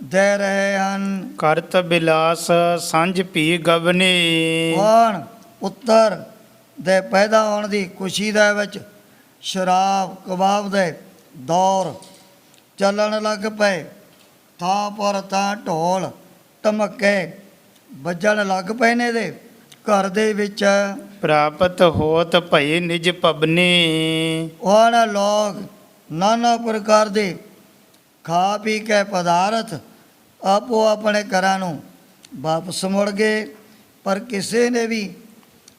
ਦੇ ਰਹੇ ਹਨ। ਕਰਤ ਬਿਲਾਸ ਸੰਝ ਭੀ ਗਵਨੇ। ਹੁਣ ਉੱਤਰ ਦੇ ਪੈਦਾ ਹੋਣ ਦੀ ਖੁਸ਼ੀ ਦੇ ਵਿੱਚ ਸ਼ਰਾਬ ਕਬਾਬ ਦੇ ਦੌਰ ਚੱਲਣ ਲੱਗ ਪਏ। ਥਾਂ ਪਰ ਤਾਂ ਢੋਲ ਧਮੱਕੇ ਵੱਜਣ ਲੱਗ ਪਏ ਨੇ ਦੇ ਘਰ ਦੇ ਵਿੱਚ। ਪ੍ਰਾਪਤ ਹੋਤ ਭਈ ਨਿਜ ਪਬਨੇ। ਹੁਣ ਲੋਕ ਨਾਨਾ ਪ੍ਰਕਾਰ ਦੇ ਖਾ ਪੀ ਕੇ ਪਦਾਰਥ ਆਪੋ ਆਪਣੇ ਘਰਾਂ ਨੂੰ ਵਾਪਸ ਮੁੜ ਗਏ। ਪਰ ਕਿਸੇ ਨੇ ਵੀ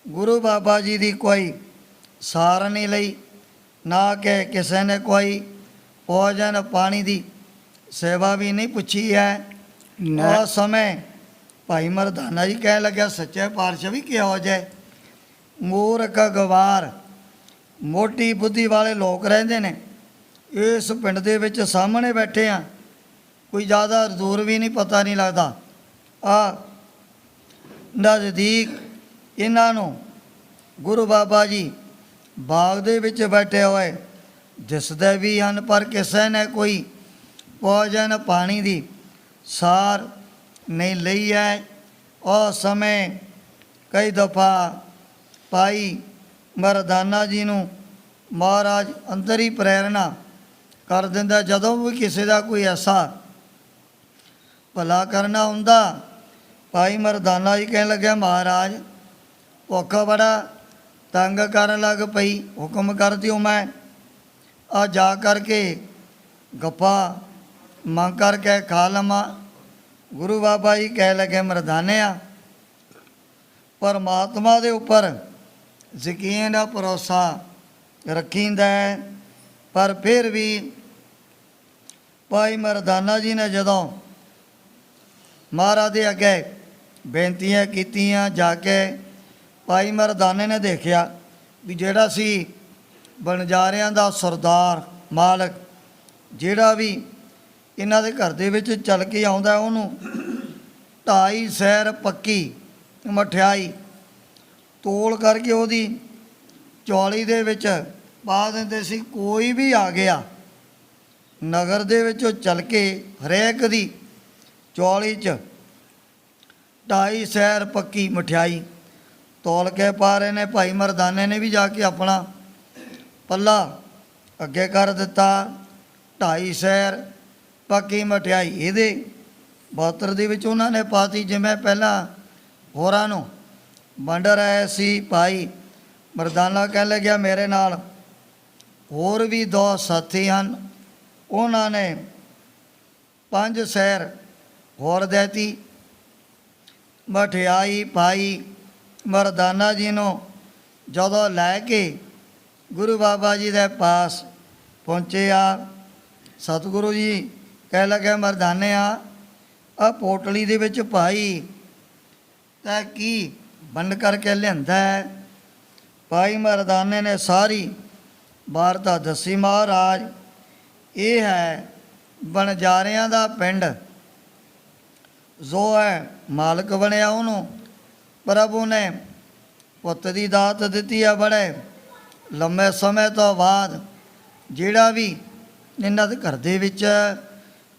ਗੁਰੂ ਬਾਬਾ ਜੀ ਦੀ ਕੋਈ ਸਾਰ ਨਹੀਂ ਲਈ, ਨਾ ਕਿ ਕਿਸੇ ਨੇ ਕੋਈ ਭੋਜਨ ਪਾਣੀ ਦੀ ਸੇਵਾ ਵੀ ਨਹੀਂ ਪੁੱਛੀ ਹੈ। ਉਸ ਸਮੇਂ ਭਾਈ ਮਰਦਾਨਾ ਜੀ ਕਹਿਣ ਲੱਗਿਆ, ਸੱਚੇ ਪਾਤਸ਼ਾਹ ਵੀ ਕਿਹੋ ਜਿਹੇ ਮੂਰਖ ਗਵਾਰ ਮੋਟੀ ਬੁੱਧੀ ਵਾਲੇ ਲੋਕ ਰਹਿੰਦੇ ਨੇ ਇਸ ਪਿੰਡ ਦੇ ਵਿੱਚ। ਸਾਹਮਣੇ ਬੈਠੇ ਆ, ਕੋਈ ਜ਼ਿਆਦਾ ਦੂਰ ਵੀ ਨਹੀਂ, ਪਤਾ ਨਹੀਂ ਲੱਗਦਾ। ਆ ਨਜ਼ਦੀਕ ਇਹਨਾਂ ਨੂੰ ਗੁਰੂ ਬਾਬਾ ਜੀ ਬਾਗ ਦੇ ਵਿੱਚ ਬੈਠੇ ਹੋਏ ਦਿਸਦੇ ਵੀ ਹਨ, ਪਰ ਕਿਸੇ ਨੇ ਕੋਈ ਭੋਜਨ ਪਾਣੀ ਦੀ ਸਾਰ ਨਹੀਂ ਲਈ ਹੈ। ਉਸ ਸਮੇਂ ਕਈ ਦਫਾ ਭਾਈ ਮਰਦਾਨਾ ਜੀ ਨੂੰ ਮਹਾਰਾਜ ਅੰਦਰ ਹੀ ਪ੍ਰੇਰਣਾ ਕਰ ਦਿੰਦਾ। ਜਦੋਂ ਵੀ ਕਿਸੇ ਦਾ ਕੋਈ ਐਸਾ ਭਲਾ ਕਰਨਾ ਹੁੰਦਾ, ਭਾਈ ਮਰਦਾਨਾ ਜੀ ਕਹਿਣ ਲੱਗਿਆ, ਮਹਾਰਾਜ ਭੁੱਖ ਬੜਾ ਤੰਗ ਕਰਨ ਲੱਗ ਪਈ, ਹੁਕਮ ਕਰ ਦਿਓ ਮੈਂ ਆ ਜਾ ਕਰਕੇ ਗੱਪਾ ਮੰਗ ਕਰਕੇ ਖਾ ਲਵਾਂ। ਗੁਰੂ ਬਾਬਾ ਜੀ ਕਹਿ ਲੱਗੇ, ਮਰਦਾਨਿਆ ਪਰਮਾਤਮਾ ਦੇ ਉੱਪਰ ਯਕੀਨ ਦਾ ਭਰੋਸਾ ਰੱਖੀਂਦਾ ਹੈ। ਪਰ ਫਿਰ ਵੀ ਭਾਈ ਮਰਦਾਨਾ ਜੀ ਨੇ ਜਦੋਂ ਮਹਾਰਾਜ ਦੇ ਅੱਗੇ ਬੇਨਤੀਆਂ ਕੀਤੀਆਂ, ਜਾ ਕੇ ਭਾਈ ਮਰਦਾਨੇ ਨੇ ਦੇਖਿਆ ਵੀ ਜਿਹੜਾ ਸੀ ਬਣਜਾਰਿਆਂ ਦਾ ਸਰਦਾਰ ਮਾਲਕ, ਜਿਹੜਾ ਵੀ ਇਹਨਾਂ ਦੇ ਘਰ ਦੇ ਵਿੱਚ ਚੱਲ ਕੇ ਆਉਂਦਾ, ਉਹਨੂੰ 2.5 ਸੈਰ ਪੱਕੀ ਮਠਿਆਈ ਤੋਲ ਕਰਕੇ ਉਹਦੀ ਚੌਲੀ ਦੇ ਵਿੱਚ ਪਾ ਦਿੰਦੇ ਸੀ। ਕੋਈ ਵੀ ਆ ਗਿਆ ਨਗਰ ਦੇ ਵਿੱਚੋਂ ਚੱਲ ਕੇ ਹਰੇਕ ਦੀ ਚੌਲੀ 'ਚ 2.5 ਸੈਰ ਪੱਕੀ ਮਠਿਆਈ ਤੋਲ ਕੇ ਪਾ ਰਹੇ ਨੇ। ਭਾਈ ਮਰਦਾਨੇ ਨੇ ਵੀ ਜਾ ਕੇ ਆਪਣਾ ਪੱਲਾ ਅੱਗੇ ਕਰ ਦਿੱਤਾ। 2.5 ਸੈਰ ਪੱਕੀ ਮਠਿਆਈ ਇਹਦੇ 72 ਦੇ ਵਿੱਚ ਉਹਨਾਂ ਨੇ ਪਾਤੀ, ਜਿਵੇਂ ਪਹਿਲਾਂ ਹੋਰਾਂ ਨੂੰ ਵੰਡ ਰਹੇ ਸੀ। ਭਾਈ ਮਰਦਾਨਾ ਕਹਿਣ ਲੱਗਿਆ, ਮੇਰੇ ਨਾਲ ਹੋਰ ਵੀ 2 ਸਾਥੀ ਹਨ, ਉਹਨਾਂ ਨੇ 5 ਸੈਰ ਹੋਰ ਦੇਤੀ ਮਠਿਆਈ। ਭਾਈ ਮਰਦਾਨਾ ਜੀ ਨੂੰ ਜਦੋਂ ਲੈ ਕੇ ਗੁਰੂ ਬਾਬਾ ਜੀ ਦੇ ਪਾਸ ਪਹੁੰਚੇ ਆ, ਸਤਿਗੁਰੂ ਜੀ ਕਹਿ ਲੱਗੇ, ਮਰਦਾਨਿਆ ਆ ਪੋਟਲੀ ਦੇ ਵਿੱਚ ਭਾਈ ਤਾਂ ਕੀ ਬੰਦ ਕਰਕੇ ਲਿਆਂਦਾ ਹੈ। ਭਾਈ ਮਰਦਾਨੇ ਨੇ ਸਾਰੀ ਵਾਰਤਾ ਦੱਸੀ। ਮਹਾਰਾਜ ਇਹ ਹੈ ਬਣਜਾਰਿਆਂ ਦਾ ਪਿੰਡ, ਜੋ ਹੈ ਮਾਲਕ ਬਣਿਆ, ਉਹਨੂੰ ਪ੍ਰਭੂ ਨੇ ਪੁੱਤ ਦੀ ਦਾਤ ਦਿੱਤੀ ਆ। ਬੜੇ ਲੰਮੇ ਸਮੇਂ ਤੋਂ ਬਾਅਦ ਜਿਹੜਾ ਵੀ ਇਹਨਾਂ ਦੇ ਘਰ ਦੇ ਵਿੱਚ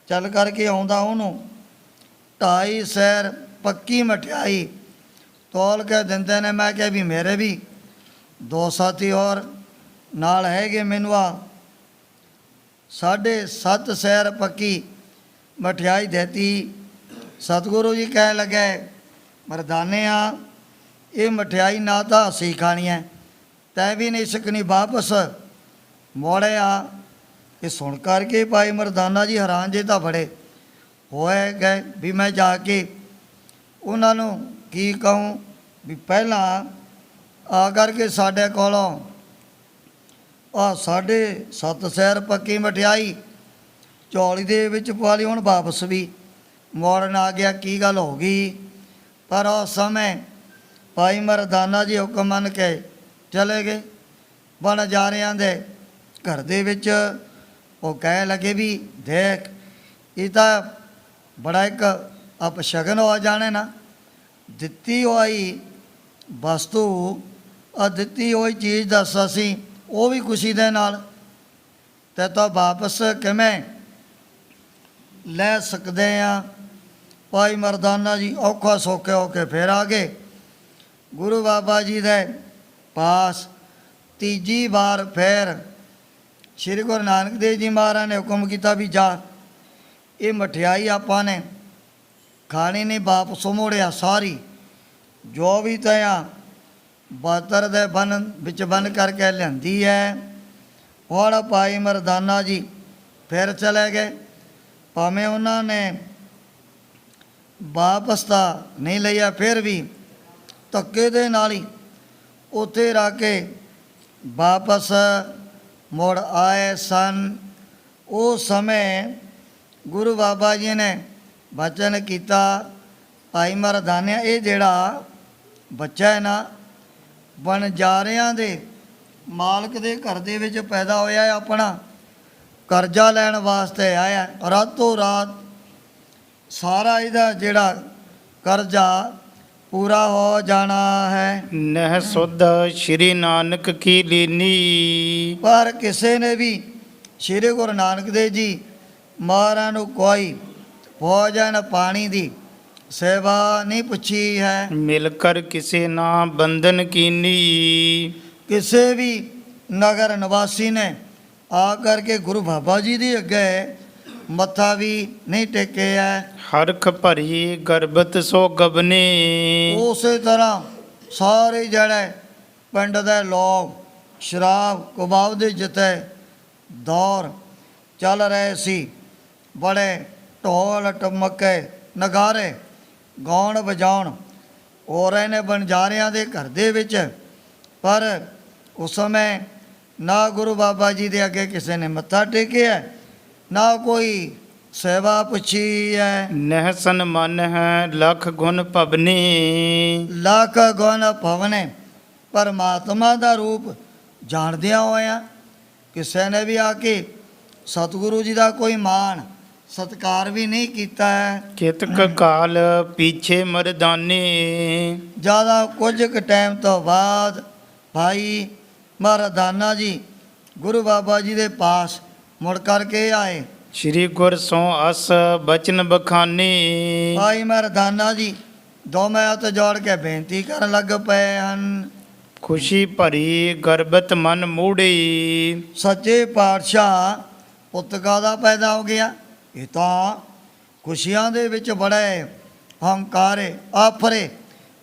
ਚੱਲ ਕਰਕੇ ਆਉਂਦਾ, ਉਹਨੂੰ 2.5 ਸੈਰ ਪੱਕੀ ਮਠਿਆਈ ਤੋਲ ਕੇ ਦਿੰਦੇ ਨੇ। ਮੈਂ ਕਿਹਾ ਵੀ ਮੇਰੇ ਵੀ 2 ਸਾਥੀ ਹੋਰ ਨਾਲ ਹੈਗੇ, ਮੈਨੂੰ ਆ 7.5 ਸੈਰ ਪੱਕੀ ਮਠਿਆਈ ਦੇਤੀ। ਸਤਿਗੁਰੂ ਜੀ ਕਹਿਣ ਲੱਗੇ, ਮਰਦਾਨਿਆ ਇਹ ਮਠਿਆਈ ਨਾ ਤਾਂ ਅਸੀਂ ਖਾਣੀ ਹੈ, ਤੈਂ ਵੀ ਨਹੀਂ ਸਕਣੀ ਵਾਪਸ ਮੋੜਿਆ। ਇਹ ਸੁਣ ਕਰਕੇ ਭਾਈ ਮਰਦਾਨਾ ਜੀ ਹੈਰਾਨ ਜੇ ਤਾਂ ਬੜੇ ਹੋਏ ਗਏ ਵੀ ਮੈਂ ਜਾ ਕੇ ਉਹਨਾਂ ਨੂੰ ਕੀ ਕਹੂੰ ਵੀ ਪਹਿਲਾਂ ਆ ਕਰਕੇ ਸਾਡੇ ਕੋਲੋਂ ਆ 7.5 ਸੈਰ ਪੱਕੀ ਮਠਿਆਈ ਚੌਲੀ ਦੇ ਵਿੱਚ ਪਾ ਲਈ, ਹੁਣ ਵਾਪਸ ਵੀ ਮੋੜਨ ਆ ਗਿਆ, ਕੀ ਗੱਲ ਹੋ ਗਈ। ਪਰ ਉਸ ਸਮੇਂ ਭਾਈ ਮਰਦਾਨਾ ਜੀ ਹੁਕਮ ਮੰਨ ਕੇ ਚਲੇ ਗਏ। ਬਣਜਾਰਿਆਂ ਦੇ ਘਰ ਦੇ ਵਿੱਚ ਉਹ ਕਹਿ ਲੱਗੇ ਵੀ ਦੇਖ ਇਹ ਤਾਂ ਬੜਾ ਇੱਕ ਅਪਸ਼ਗਨ ਹੋ ਜਾਣੇ ਨਾ, ਦਿੱਤੀ ਹੋਈ ਵਸਤੂ ਆ ਦਿੱਤੀ ਹੋਈ ਚੀਜ਼ ਦੱਸ ਅਸੀਂ ਉਹ ਵੀ ਖੁਸ਼ੀ ਦੇ ਨਾਲ ਤੇ ਤਾਂ ਵਾਪਸ ਕਿਵੇਂ ਲੈ ਸਕਦੇ ਆ। ਭਾਈ ਮਰਦਾਨਾ ਜੀ ਔਖਾ ਸੌਖੇ ਹੋ ਕੇ ਫਿਰ ਆ ਗਏ ਗੁਰੂ ਬਾਬਾ ਜੀ ਦੇ ਪਾਸ। ਤੀਜੀ ਵਾਰ ਫਿਰ ਸ਼੍ਰੀ ਗੁਰੂ ਨਾਨਕ ਦੇਵ ਜੀ ਮਹਾਰਾਜ ਨੇ ਹੁਕਮ ਕੀਤਾ ਵੀ ਜਾ ਇਹ ਮਠਿਆਈ ਆਪਾਂ ਨੇ ਖਾਣੀ ਨਹੀਂ, ਵਾਪਸ ਮੋੜਿਆ ਸਾਰੀ ਜੋ ਵੀ ਤਿਆ ਬਾਤਰ ਦੇ ਬਨ ਵਿੱਚ ਬਨ ਕਰਕੇ ਲਿਆਂਦੀ ਹੈ। ਹੁਣ ਭਾਈ ਮਰਦਾਨਾ ਜੀ ਫਿਰ ਚਲੇ ਗਏ, ਭਾਵੇਂ ਉਹਨਾਂ ਨੇ ਵਾਪਸ ਤਾਂ ਨਹੀਂ ਲਿਆ ਫਿਰ ਵੀ ਧੱਕੇ ਦੇ ਨਾਲ ਹੀ ਉੱਥੇ ਰੱਖ ਕੇ ਵਾਪਸ ਮੁੜ ਆਏ ਸਨ। ਉਸ ਸਮੇਂ ਗੁਰੂ ਬਾਬਾ ਜੀ ਨੇ ਬਚਨ ਕੀਤਾ, ਭਾਈ ਮਰਦਾਨਿਆ ਇਹ ਜਿਹੜਾ ਬੱਚਾ ਹੈ ਨਾ ਵਣਜਾਰਿਆਂ ਦੇ ਮਾਲਕ ਦੇ ਘਰ ਦੇ ਵਿੱਚ ਪੈਦਾ ਹੋਇਆ ਹੈ, ਆਪਣਾ ਕਰਜ਼ਾ ਲੈਣ ਵਾਸਤੇ ਆਇਆ, ਰਾਤੋਂ ਰਾਤ ਸਾਰਾ ਇਹਦਾ ਜਿਹੜਾ ਕਰਜ਼ਾ ਪੂਰਾ ਹੋ ਜਾਣਾ ਹੈ। ਨਹਿ ਸੁਧ ਸ਼੍ਰੀ ਨਾਨਕ ਕੀ ਲੀਨੀ। ਪਰ ਕਿਸੇ ਨੇ ਵੀ ਸ਼੍ਰੀ ਗੁਰੂ ਨਾਨਕ ਦੇਵ ਜੀ ਮਹਾਰਾਜ ਨੂੰ ਕੋਈ ਭੋਜਨ ਪਾਣੀ ਦੀ ਸੇਵਾ ਨਹੀਂ ਪੁੱਛੀ ਹੈ। ਮਿਲ ਕਰ ਕਿਸੇ ਨਾ ਬੰਧਨ ਕੀਨੀ। ਕਿਸੇ ਵੀ ਨਗਰ ਨਿਵਾਸੀ ਨੇ ਆ ਕਰਕੇ ਗੁਰੂ ਬਾਬਾ ਜੀ ਦੇ ਅੱਗੇ ਮੱਥਾ ਵੀ ਨਹੀਂ ਟੇਕਿਆ। ਹਰਖ ਭਰੀ ਗਰਬਤ ਸੋ ਗਬਨੇ। ਉਸੇ ਤਰ੍ਹਾਂ ਸਾਰੇ ਜਿਹੜੇ ਪਿੰਡ ਦੇ ਲੋਕ ਸ਼ਰਾਬ ਕਬਾਬ ਦੇ ਜਿੱਤੇ ਦੌਰ ਚੱਲ ਰਹੇ ਸੀ, ਬੜੇ ਢੋਲ ਟਮਕੇ ਨਗਾਰੇ ਗਾਉਣ ਵਜਾਉਣ ਹੋ ਰਹੇ ਨੇ ਵਣਜਾਰਿਆਂ ਦੇ ਘਰ ਦੇ ਵਿੱਚ। ਪਰ ਉਸ ਸਮੇਂ ਨਾ ਗੁਰੂ ਬਾਬਾ ਜੀ ਦੇ ਅੱਗੇ ਕਿਸੇ ਨੇ ਮੱਥਾ ਟੇਕਿਆ, ਨਾ ਕੋਈ ਸੇਵਾ ਪੁੱਛੀ ਹੈ। ਨਹਿਸਨ ਮਨ ਹੈ ਲਖ ਗੁਣ ਭਵਨੀ। ਲੱਖ ਗੁਣ ਭਵਨੇ ਪਰਮਾਤਮਾ ਦਾ ਰੂਪ ਜਾਣਦਿਆਂ ਹੋਇਆਂ ਕਿਸੇ ਨੇ ਵੀ ਆ ਕੇ ਸਤਿਗੁਰੂ ਜੀ ਦਾ ਕੋਈ ਮਾਣ ਸਤਿਕਾਰ ਵੀ ਨਹੀਂ ਕੀਤਾ ਹੈ। ਕਿਤਕ ਕਾਲ ਪੀਛੇ ਮਰਦਾਨੇ। ਜ਼ਿਆਦਾ ਕੁਝ ਕੁ ਟਾਈਮ ਤੋਂ ਬਾਅਦ ਭਾਈ ਮਰਦਾਨਾ ਜੀ ਗੁਰੂ ਬਾਬਾ ਜੀ ਦੇ ਪਾਸ ਮੁੜ ਕਰਕੇ ਆਏ। ਸ਼੍ਰੀ ਗੁਰ ਸੋ ਅਸ ਬਚਨ ਬਖਾਨੇ। ਭਾਈ ਮਰਦਾਨਾ ਜੀ ਦੋਵੇਂ ਹੱਥ ਜੋੜ ਕੇ ਬੇਨਤੀ ਕਰਨ ਲੱਗ ਪਏ ਹਨ। ਖੁਸ਼ੀ ਭਰੀ ਗਰਬਤ ਮਨ ਮੂੜੀ। ਸੱਚੇ ਪਾਤਸ਼ਾਹ ਪੁੱਤ ਕਾਹਦਾ ਪੈਦਾ ਹੋ ਗਿਆ? ਇਹ ਤਾਂ ਖੁਸ਼ੀਆਂ ਦੇ ਵਿੱਚ ਬੜੇ ਹੰਕਾਰੇ ਆਫਰੇ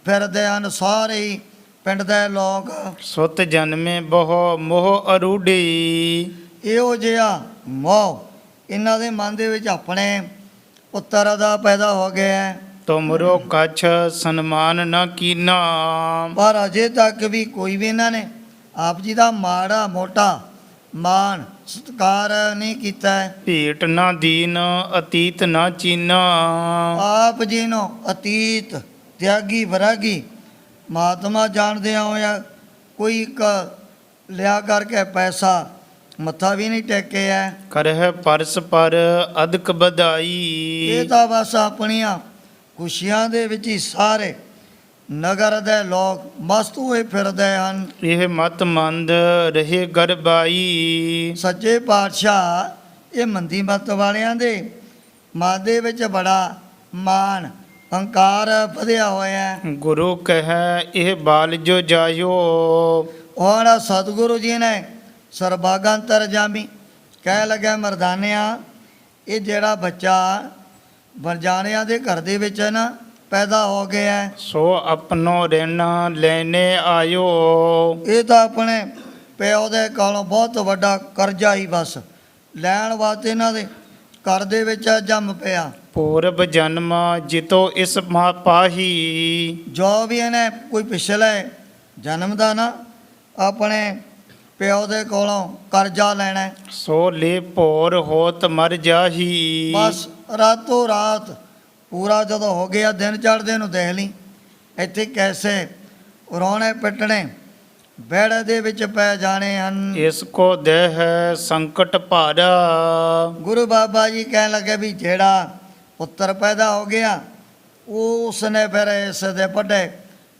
ਫਿਰਦੇ ਹਨ ਸਾਰੇ ਹੀ ਪਿੰਡ ਦੇ ਲੋਕ। ਸੁਤ ਜਨਮੇ ਬਹੁ ਮੋਹ ਅਰੂਢੀ। ਇਹੋ ਜਿਹਾ ਮੋਹ ਇਹਨਾਂ ਦੇ ਮਨ ਦੇ ਵਿੱਚ ਆਪਣੇ ਪੁੱਤਰ ਦਾ ਪੈਦਾ ਹੋ ਗਿਆ। ਤੁਮਰੋ ਕਛ ਸਨਮਾਨ ਨਾ ਕੀਨਾ। ਪਰ ਅਜੇ ਤੱਕ ਵੀ ਕੋਈ ਵੀ ਇਹਨਾਂ ਨੇ ਆਪ ਜੀ ਦਾ ਮਾੜਾ ਮੋਟਾ ਮਾਣ ਸਤਿਕਾਰ ਨਹੀਂ ਕੀਤਾ। ਭੇਟ ਨਾ ਦੀਨ ਅਤੀਤ ਨਾ ਚੀਨਾ। ਆਪ ਜੀ ਨੂੰ ਅਤੀਤ ਤਿਆਗੀ ਵਰਾਗੀ ਮਹਾਤਮਾ ਜਾਣਦਿਆਂ ਹੋਇਆ ਕੋਈ ਇੱਕ ਲਿਆ ਕਰਕੇ ਪੈਸਾ ਮੱਥਾ ਵੀ ਨਹੀਂ ਟੇਕਿਆ। ਕਰਹਿ ਪਰਸ ਪਰ ਅਦਕ ਵਧਾਈ। ਇਹ ਤਾਂ ਬਸ ਆਪਣੀਆਂ ਖੁਸ਼ੀਆਂ ਦੇ ਵਿੱਚ ਹੀ ਸਾਰੇ ਨਗਰ ਦੇ ਲੋਕ ਮਸਤ ਹੋਏ ਫਿਰਦੇ ਹਨ। ਇਹ ਮਤ ਮੰਦ ਰਹੇ ਗਰਬਾਈ। ਸੱਚੇ ਪਾਤਸ਼ਾਹ ਇਹ ਮੰਦੀ ਮਤ ਵਾਲਿਆਂ ਦੇ ਮਨ ਦੇ ਵਿੱਚ ਬੜਾ ਮਾਣ ਹੰਕਾਰ ਵਧਿਆ ਹੋਇਆ ਹੈ। ਗੁਰੂ ਕਹੈ ਇਹ ਬਾਲ ਜੋ ਜਾਇਓ। ਹੁਣ ਸਤਿਗੁਰੂ ਜੀ ਨੇ ਸਰਬਾਗੰਤਰ ਜਾਮੀ ਕਹਿ ਲੱਗਾ ਮਰਦਾਨਿਆਂ ਇਹ ਜਿਹੜਾ ਬੱਚਾ ਵਣਜਾਰਿਆਂ ਦੇ ਘਰ ਦੇ ਵਿੱਚ ਹੈ ਨਾ ਪੈਦਾ ਹੋ ਗਿਆ ਹੈ, ਸੋ ਆਪਣੋ ਰਿਣ ਲੈਣੇ ਆਇਓ। ਇਹ ਤਾਂ ਆਪਣੇ ਪਿਓ ਦੇ ਕੋਲੋਂ ਬਹੁਤ ਵੱਡਾ ਕਰਜ਼ਾ ਹੀ ਬਸ ਲੈਣ ਵਾਸਤੇ ਇਹਨਾਂ ਦੇ ਘਰ ਦੇ ਵਿੱਚ ਜੰਮ ਪਿਆ। ਪੂਰਬ ਜਨਮ ਜਿਤੋ ਇਸ ਮਾ ਪਾਹੀ। ਜੋ ਵੀ ਇਹਨੇ ਕੋਈ ਪਿਛਲੇ ਜਨਮ ਦਾ ਨਾ ਆਪਣੇ ਪਿਓ ਦੇ ਕੋਲੋਂ ਕਰਜ਼ਾ ਲੈਣਾ ਹੈ, ਸੋ ਲੈ ਭੋਰ ਹੋਤ ਮਰ ਜਾਹੀ। ਬਸ ਰਾਤੋਂ ਰਾਤ ਪੂਰਾ ਜਦੋਂ ਹੋ ਗਿਆ ਦਿਨ ਚੜ੍ਹਦੇ ਨੂੰ ਦੇਖ ਲਈ ਇੱਥੇ ਕੈਸੇ ਰੋਣੇ ਪਿੱਟਣੇ ਬੇੜੇ ਦੇ ਵਿੱਚ ਪੈ ਜਾਣੇ ਹਨ। ਇਸ ਕੋ ਦੇਹ ਹੈ ਸੰਕਟ ਭਾਰਾ। ਗੁਰੂ ਬਾਬਾ ਜੀ ਕਹਿਣ ਲੱਗੇ ਵੀ ਜਿਹੜਾ ਪੁੱਤਰ ਪੈਦਾ ਹੋ ਗਿਆ ਉਸਨੇ ਫਿਰ ਇਸ ਦੇ ਵੱਡੇ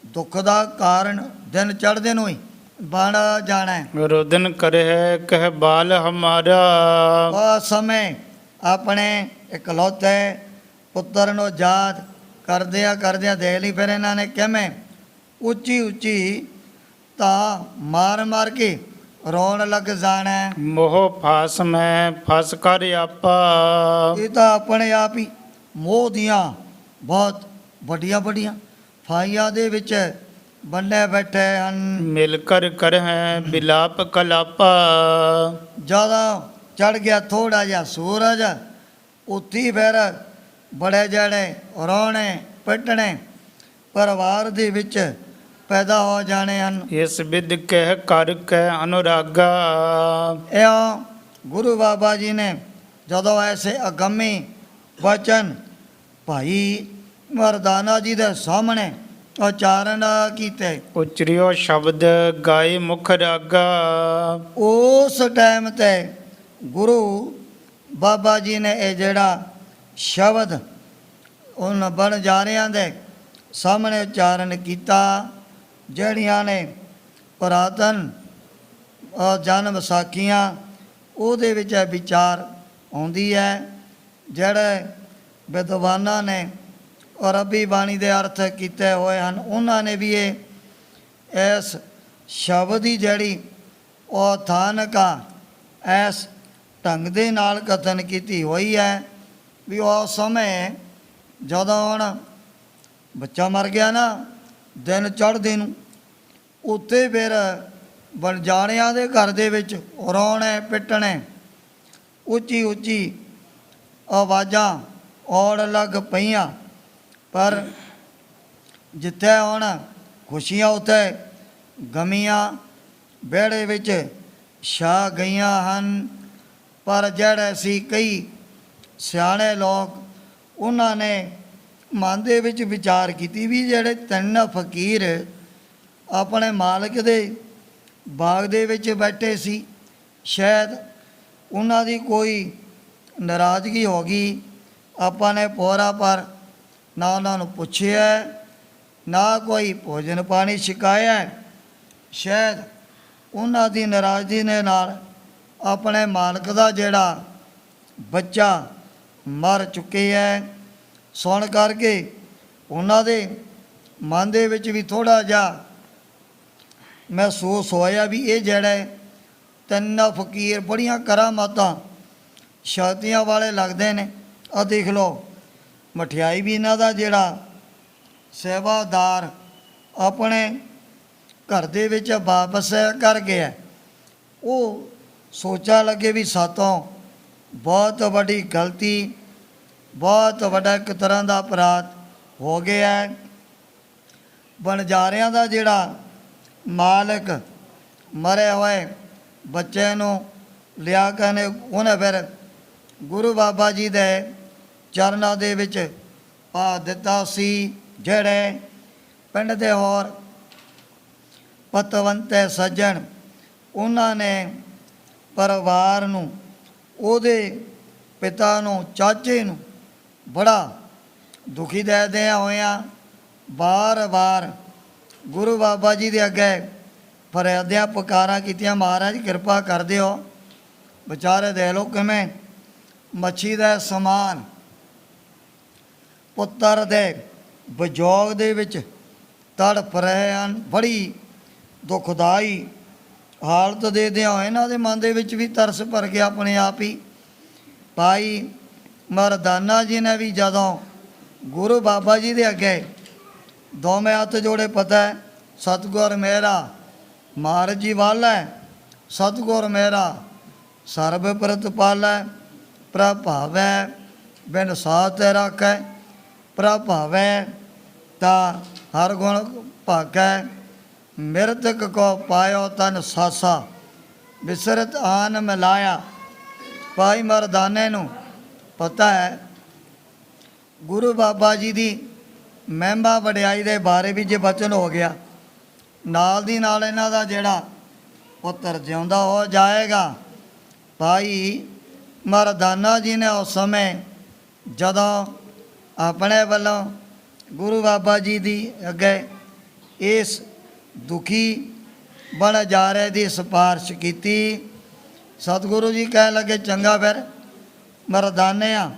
ਦੁੱਖ ਦਾ ਕਾਰਨ ਦਿਨ ਚੜ੍ਹਦੇ ਨੂੰ ਹੀ ਬਣ ਜਾਣਾ ਹੈ। ਰੋਦਨ ਕਰੇ ਕਹਿ ਬਾਲ ਹਮਾਰਾ। ਉਸ ਸਮੇਂ ਆਪਣੇ ਇਕਲੌਤੇ ਪੁੱਤਰ ਨੂੰ ਯਾਦ ਕਰਦਿਆਂ ਦੇਖ ਲਈ। ਫਿਰ ਇਹਨਾਂ ਨੇ ਕਿਵੇਂ ਉੱਚੀ ਉੱਚੀ ਤਾਂ ਮਾਰ ਕੇ ਰੋਣ ਲੱਗ ਜਾਣਾ ਹੈ। ਮੋਹ ਫਾਸ ਮੈਂ ਫਸ ਕਰ ਆਪਾ। ਇਹ ਤਾਂ ਆਪਣੇ ਆਪ ਹੀ ਮੋਹ ਦੀਆਂ ਬਹੁਤ ਵੱਡੀਆਂ ਫਾਈਆਂ ਦੇ ਵਿੱਚ ਬੰਨੇ ਬੈਠੇ ਹਨ। ਮਿਲ ਕਰ ਕਰਹਿ ਬਿਲਾਪ ਕਲਾਪਾ। ਜ਼ਿਆਦਾ ਚੜ ਗਿਆ ਥੋੜਾ ਜਿਹਾ ਸੂਰਜ, ਉੱਥੀ ਫਿਰ ਬੜੇ ਜਿਹੜੇ ਰੋਣੇ ਪਿੱਟਣੇ ਪਰਿਵਾਰ ਦੇ ਵਿੱਚ ਪੈਦਾ ਹੋ ਜਾਣੇ ਹਨ। ਇਸ ਵਿਦ ਕਹਿ ਕਰ ਕੈ ਅਨੁਰਾਗਾ। ਇਹ ਗੁਰੂ ਬਾਬਾ ਜੀ ਨੇ ਜਦੋਂ ਐਸੇ ਅਗੰਮੀ ਵਚਨ ਭਾਈ ਮਰਦਾਨਾ ਜੀ ਦੇ ਸਾਹਮਣੇ ਉਚਾਰਨ ਕੀਤੇ, ਉਚਰਿਓ ਸ਼ਬਦ ਗਾਏ ਮੁਖ ਰਾਗਾ। ਉਸ ਟਾਈਮ ਤੇ ਗੁਰੂ ਬਾਬਾ ਜੀ ਨੇ ਇਹ ਜਿਹੜਾ ਸ਼ਬਦ ਉਹਨਾਂ ਬਣਜਾਰਿਆਂ ਦੇ ਸਾਹਮਣੇ ਉਚਾਰਨ ਕੀਤਾ, ਜਿਹੜੀਆਂ ਨੇ ਪੁਰਾਤਨ ਜਨਮ ਸਾਖੀਆਂ ਉਹਦੇ ਵਿੱਚ ਇਹ ਵਿਚਾਰ ਆਉਂਦੀ ਹੈ। ਜਿਹੜੇ ਵਿਦਵਾਨਾਂ ਨੇ ਅਰਬੀ ਬਾਣੀ ਦੇ ਅਰਥ ਕੀਤੇ ਹੋਏ ਹਨ, ਉਹਨਾਂ ਨੇ ਵੀ ਇਸ ਸ਼ਬਦ ਦੀ ਜਿਹੜੀ ਉਹ ਥਾਨਕਾ ਇਸ ਢੰਗ ਦੇ ਨਾਲ ਕਥਨ ਕੀਤੀ ਹੋਈ ਹੈ ਵੀ ਉਸ ਸਮੇਂ ਜਦੋਂ ਹੁਣ ਬੱਚਾ ਮਰ ਗਿਆ ਨਾ, ਦਿਨ ਚੜ੍ਹਦੇ ਨੂੰ ਉੱਥੇ ਫਿਰ ਬਣਜਾਣਿਆਂ ਦੇ ਘਰ ਦੇ ਵਿੱਚ ਰੋਣੇ ਪਿੱਟਣੇ ਉੱਚੀ ਉੱਚੀ ਆਵਾਜ਼ਾਂ ਆਉਣ ਲੱਗ ਪਈਆਂ। ਪਰ ਜਿੱਥੇ ਹੁਣ ਖੁਸ਼ੀਆਂ ਉੱਥੇ ਗਮੀਆਂ ਵਿਹੜੇ ਵਿੱਚ ਛਾ ਗਈਆਂ ਹਨ। ਪਰ ਜਿਹੜੇ ਸੀ ਕਈ ਸਿਆਣੇ ਲੋਕ, ਉਹਨਾਂ ਨੇ ਮਨ ਦੇ ਵਿੱਚ ਵਿਚਾਰ ਕੀਤੀ ਵੀ ਜਿਹੜੇ ਤਿੰਨ ਫਕੀਰ ਆਪਣੇ ਮਾਲਕ ਦੇ ਬਾਗ ਦੇ ਵਿੱਚ ਬੈਠੇ ਸੀ, ਸ਼ਾਇਦ ਉਹਨਾਂ ਦੀ ਕੋਈ ਨਾਰਾਜ਼ਗੀ ਹੋ ਗਈ। ਆਪਾਂ ਨੇ ਪੋਰਾ ਪਰ ਨਾ ਉਹਨਾਂ ਨੂੰ ਪੁੱਛਿਆ, ਨਾ ਕੋਈ ਭੋਜਨ ਪਾਣੀ ਛਕਾਇਆ। ਸ਼ਾਇਦ ਉਹਨਾਂ ਦੀ ਨਾਰਾਜ਼ਗੀ ਦੇ ਨਾਲ ਆਪਣੇ ਮਾਲਕ ਦਾ ਜਿਹੜਾ ਬੱਚਾ ਮਰ ਚੁੱਕੇ ਹੈ। ਸੁਣ ਕਰਕੇ ਉਹਨਾਂ ਦੇ ਮਨ ਦੇ ਵਿੱਚ ਵੀ ਥੋੜ੍ਹਾ ਜਿਹਾ ਮਹਿਸੂਸ ਹੋਇਆ ਵੀ ਇਹ ਜਿਹੜੇ ਤਿੰਨ ਫਕੀਰ ਬੜੀਆਂ ਕਰਾਮਾਤਾਂ ਸ਼ਕਤੀਆਂ ਵਾਲੇ ਲੱਗਦੇ ਨੇ। ਆ ਦੇਖ ਲਓ, ਮਠਿਆਈ ਵੀ ਇਹਨਾਂ ਦਾ ਜਿਹੜਾ ਸੇਵਾਦਾਰ ਆਪਣੇ ਘਰ ਦੇ ਵਿੱਚ ਵਾਪਸ ਕਰ ਗਿਆ, ਉਹ ਸੋਚਣ ਲੱਗੇ ਵੀ ਸਾਤੋਂ ਬਹੁਤ ਵੱਡੀ ਗਲਤੀ, ਬਹੁਤ ਵੱਡਾ ਇੱਕ ਤਰ੍ਹਾਂ ਦਾ ਅਪਰਾਧ ਹੋ ਗਿਆ ਹੈ। ਬਣਜਾਰਿਆਂ ਦਾ ਜਿਹੜਾ ਮਾਲਕ ਮਰੇ ਹੋਏ ਬੱਚੇ ਨੂੰ ਲਿਆ ਕੇ ਨੇ ਉਹਨੇ ਫਿਰ ਗੁਰੂ ਬਾਬਾ ਜੀ ਦੇ ਚਰਨਾਂ ਦੇ ਵਿੱਚ ਪਾ ਦਿੱਤਾ ਸੀ। ਜਿਹੜੇ ਪਿੰਡ ਦੇ ਹੋਰ ਪਤਵੰਤੇ ਸੱਜਣ, ਉਹਨਾਂ ਨੇ ਪਰਿਵਾਰ ਨੂੰ, ਉਹਦੇ ਪਿਤਾ ਨੂੰ, ਚਾਚੇ ਨੂੰ ਬੜਾ ਦੁਖੀ ਦੇਦਿਆਂ ਹੋਇਆਂ ਵਾਰ-ਵਾਰ ਗੁਰੂ ਬਾਬਾ ਜੀ ਦੇ ਅੱਗੇ ਫਰਿਆਦਾਂ ਪੁਕਾਰਾਂ ਕੀਤੀਆਂ, ਮਹਾਰਾਜ ਕਿਰਪਾ ਕਰ ਦਿਓ, ਵਿਚਾਰੇ ਦੇ ਲੋ ਕਿਵੇਂ ਮੱਛੀ ਦੇ ਸਮਾਨ ਪੁੱਤਰ ਦੇ ਵਿਜੋਗ ਦੇ ਵਿੱਚ ਤੜਫ ਰਹੇ ਹਨ। ਬੜੀ ਦੁਖਦਾਈ ਹਾਲਤ ਦੇਦਿਆਂ ਹੋਏ ਇਹਨਾਂ ਦੇ ਮਨ ਦੇ ਵਿੱਚ ਵੀ ਤਰਸ ਭਰ ਗਿਆ ਆਪਣੇ ਆਪ ਹੀ। ਭਾਈ ਮਰਦਾਨਾ ਜੀ ਨੇ ਵੀ ਜਦੋਂ ਗੁਰੂ ਬਾਬਾ ਜੀ ਦੇ ਅੱਗੇ ਦੋਵੇਂ ਹੱਥ ਜੋੜੇ, ਪਤਾ ਸਤਿਗੁਰ ਮੇਰਾ ਮਾਰ ਜੀ ਵਾਲਾ, ਸਤਿਗੁਰ ਮੇਰਾ ਸਰਬ ਪ੍ਰਤਪਾਲੈ, ਪ੍ਰਭਾਵੈ ਬਿਨ ਸਾਥ ਰਾਖੈ, ਪ੍ਰਭਾਵੈ ਤਾਂ ਹਰ ਗੁਣ ਭਾਗੈ, ਮਿਰਤਕ ਕੋ ਪਾਇਓ ਤਨ ਸਾਸਾ, ਬਿਸਰਤ ਆਨ ਮਿਲਾਇਆ। ਭਾਈ ਮਰਦਾਨੇ ਨੂੰ ਪਤਾ ਹੈ ਗੁਰੂ ਬਾਬਾ ਜੀ ਦੀ ਮਹਿਮਾ ਵਡਿਆਈ ਦੇ ਬਾਰੇ ਵੀ ਜੇ ਬਚਨ ਹੋ ਗਿਆ, ਨਾਲ ਦੀ ਨਾਲ ਇਹਨਾਂ ਦਾ ਜਿਹੜਾ ਪੁੱਤਰ ਜਿਉਂਦਾ ਹੋ ਜਾਏਗਾ। ਭਾਈ ਮਰਦਾਨਾ ਜੀ ਨੇ ਉਸ ਸਮੇਂ ਜਦੋਂ ਆਪਣੇ ਵੱਲੋਂ ਗੁਰੂ ਬਾਬਾ ਜੀ ਦੀ ਅੱਗੇ ਇਸ ਦੁਖੀ ਬਣ ਜਾ ਰਹੇ ਦੀ ਸਿਫਾਰਿਸ਼ ਕੀਤੀ। ਸਤਿਗੁਰੂ ਜੀ ਕਹਿਣ ਲੱਗੇ ਚੰਗਾ ਫਿਰ ਮਰਦਾਨਿਆਂ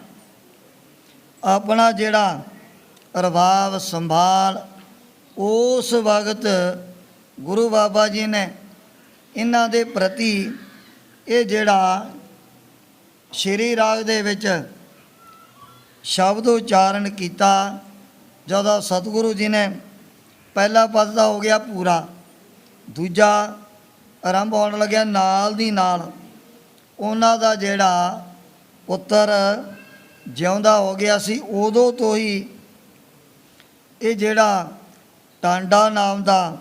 ਆਪਣਾ ਜਿਹੜਾ ਰਬਾਬ ਸੰਭਾਲ। ਉਸ ਵਕਤ ਗੁਰੂ ਬਾਬਾ ਜੀ ਨੇ ਇਹਨਾਂ ਦੇ ਪ੍ਰਤੀ ਇਹ ਜਿਹੜਾ ਸ਼੍ਰੀ ਰਾਗ ਦੇ ਵਿੱਚ ਸ਼ਬਦ ਉਚਾਰਨ ਕੀਤਾ। ਜਦੋਂ ਸਤਿਗੁਰੂ ਜੀ ਨੇ ਪਹਿਲਾ ਪਦ ਦਾ ਹੋ ਗਿਆ ਪੂਰਾ, ਦੂਜਾ ਆਰੰਭ ਹੋਣ ਲੱਗਿਆ, ਨਾਲ ਦੀ ਨਾਲ ਉਹਨਾਂ ਦਾ ਜਿਹੜਾ ਪੁੱਤਰ ਜਿਉਂਦਾ ਹੋ ਗਿਆ ਸੀ। ਉਦੋਂ ਤੋਂ ਹੀ ਇਹ ਜਿਹੜਾ ਟਾਂਡਾ ਨਾਮ ਦਾ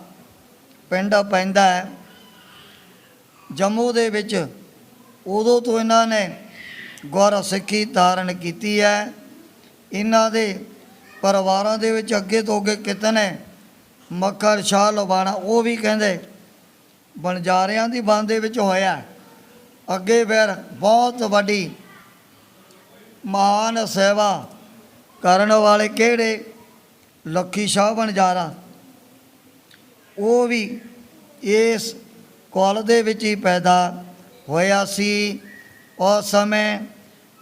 ਪਿੰਡ ਪੈਂਦਾ ਹੈ ਜੰਮੂ ਦੇ ਵਿੱਚ, ਉਦੋਂ ਤੋਂ ਇਹਨਾਂ ਨੇ ਗੁਰਸਿੱਖੀ ਧਾਰਨ ਕੀਤੀ ਹੈ। ਇਹਨਾਂ ਦੇ ਪਰਿਵਾਰਾਂ ਦੇ ਵਿੱਚ ਅੱਗੇ ਤੋਂ ਅੱਗੇ ਕਿਤਨੇ ਮੱਕੜ ਸ਼ਾਹ ਲਵਾਣਾ, ਉਹ ਵੀ ਕਹਿੰਦੇ ਬਣਜਾਰਿਆਂ ਦੀ ਬੰਦ ਦੇ ਵਿੱਚ ਹੋਇਆ। ਅੱਗੇ ਫਿਰ ਬਹੁਤ ਵੱਡੀ ਮਹਾਨ ਸੇਵਾ ਕਰਨ ਵਾਲੇ ਕਿਹੜੇ ਲੱਖੀ ਸ਼ਾਹ ਬਣਜਾਰਾ, ਉਹ ਵੀ ਇਸ ਕੁਲ ਦੇ ਵਿੱਚ ਹੀ ਪੈਦਾ ਹੋਇਆ ਸੀ। ਉਸ ਸਮੇਂ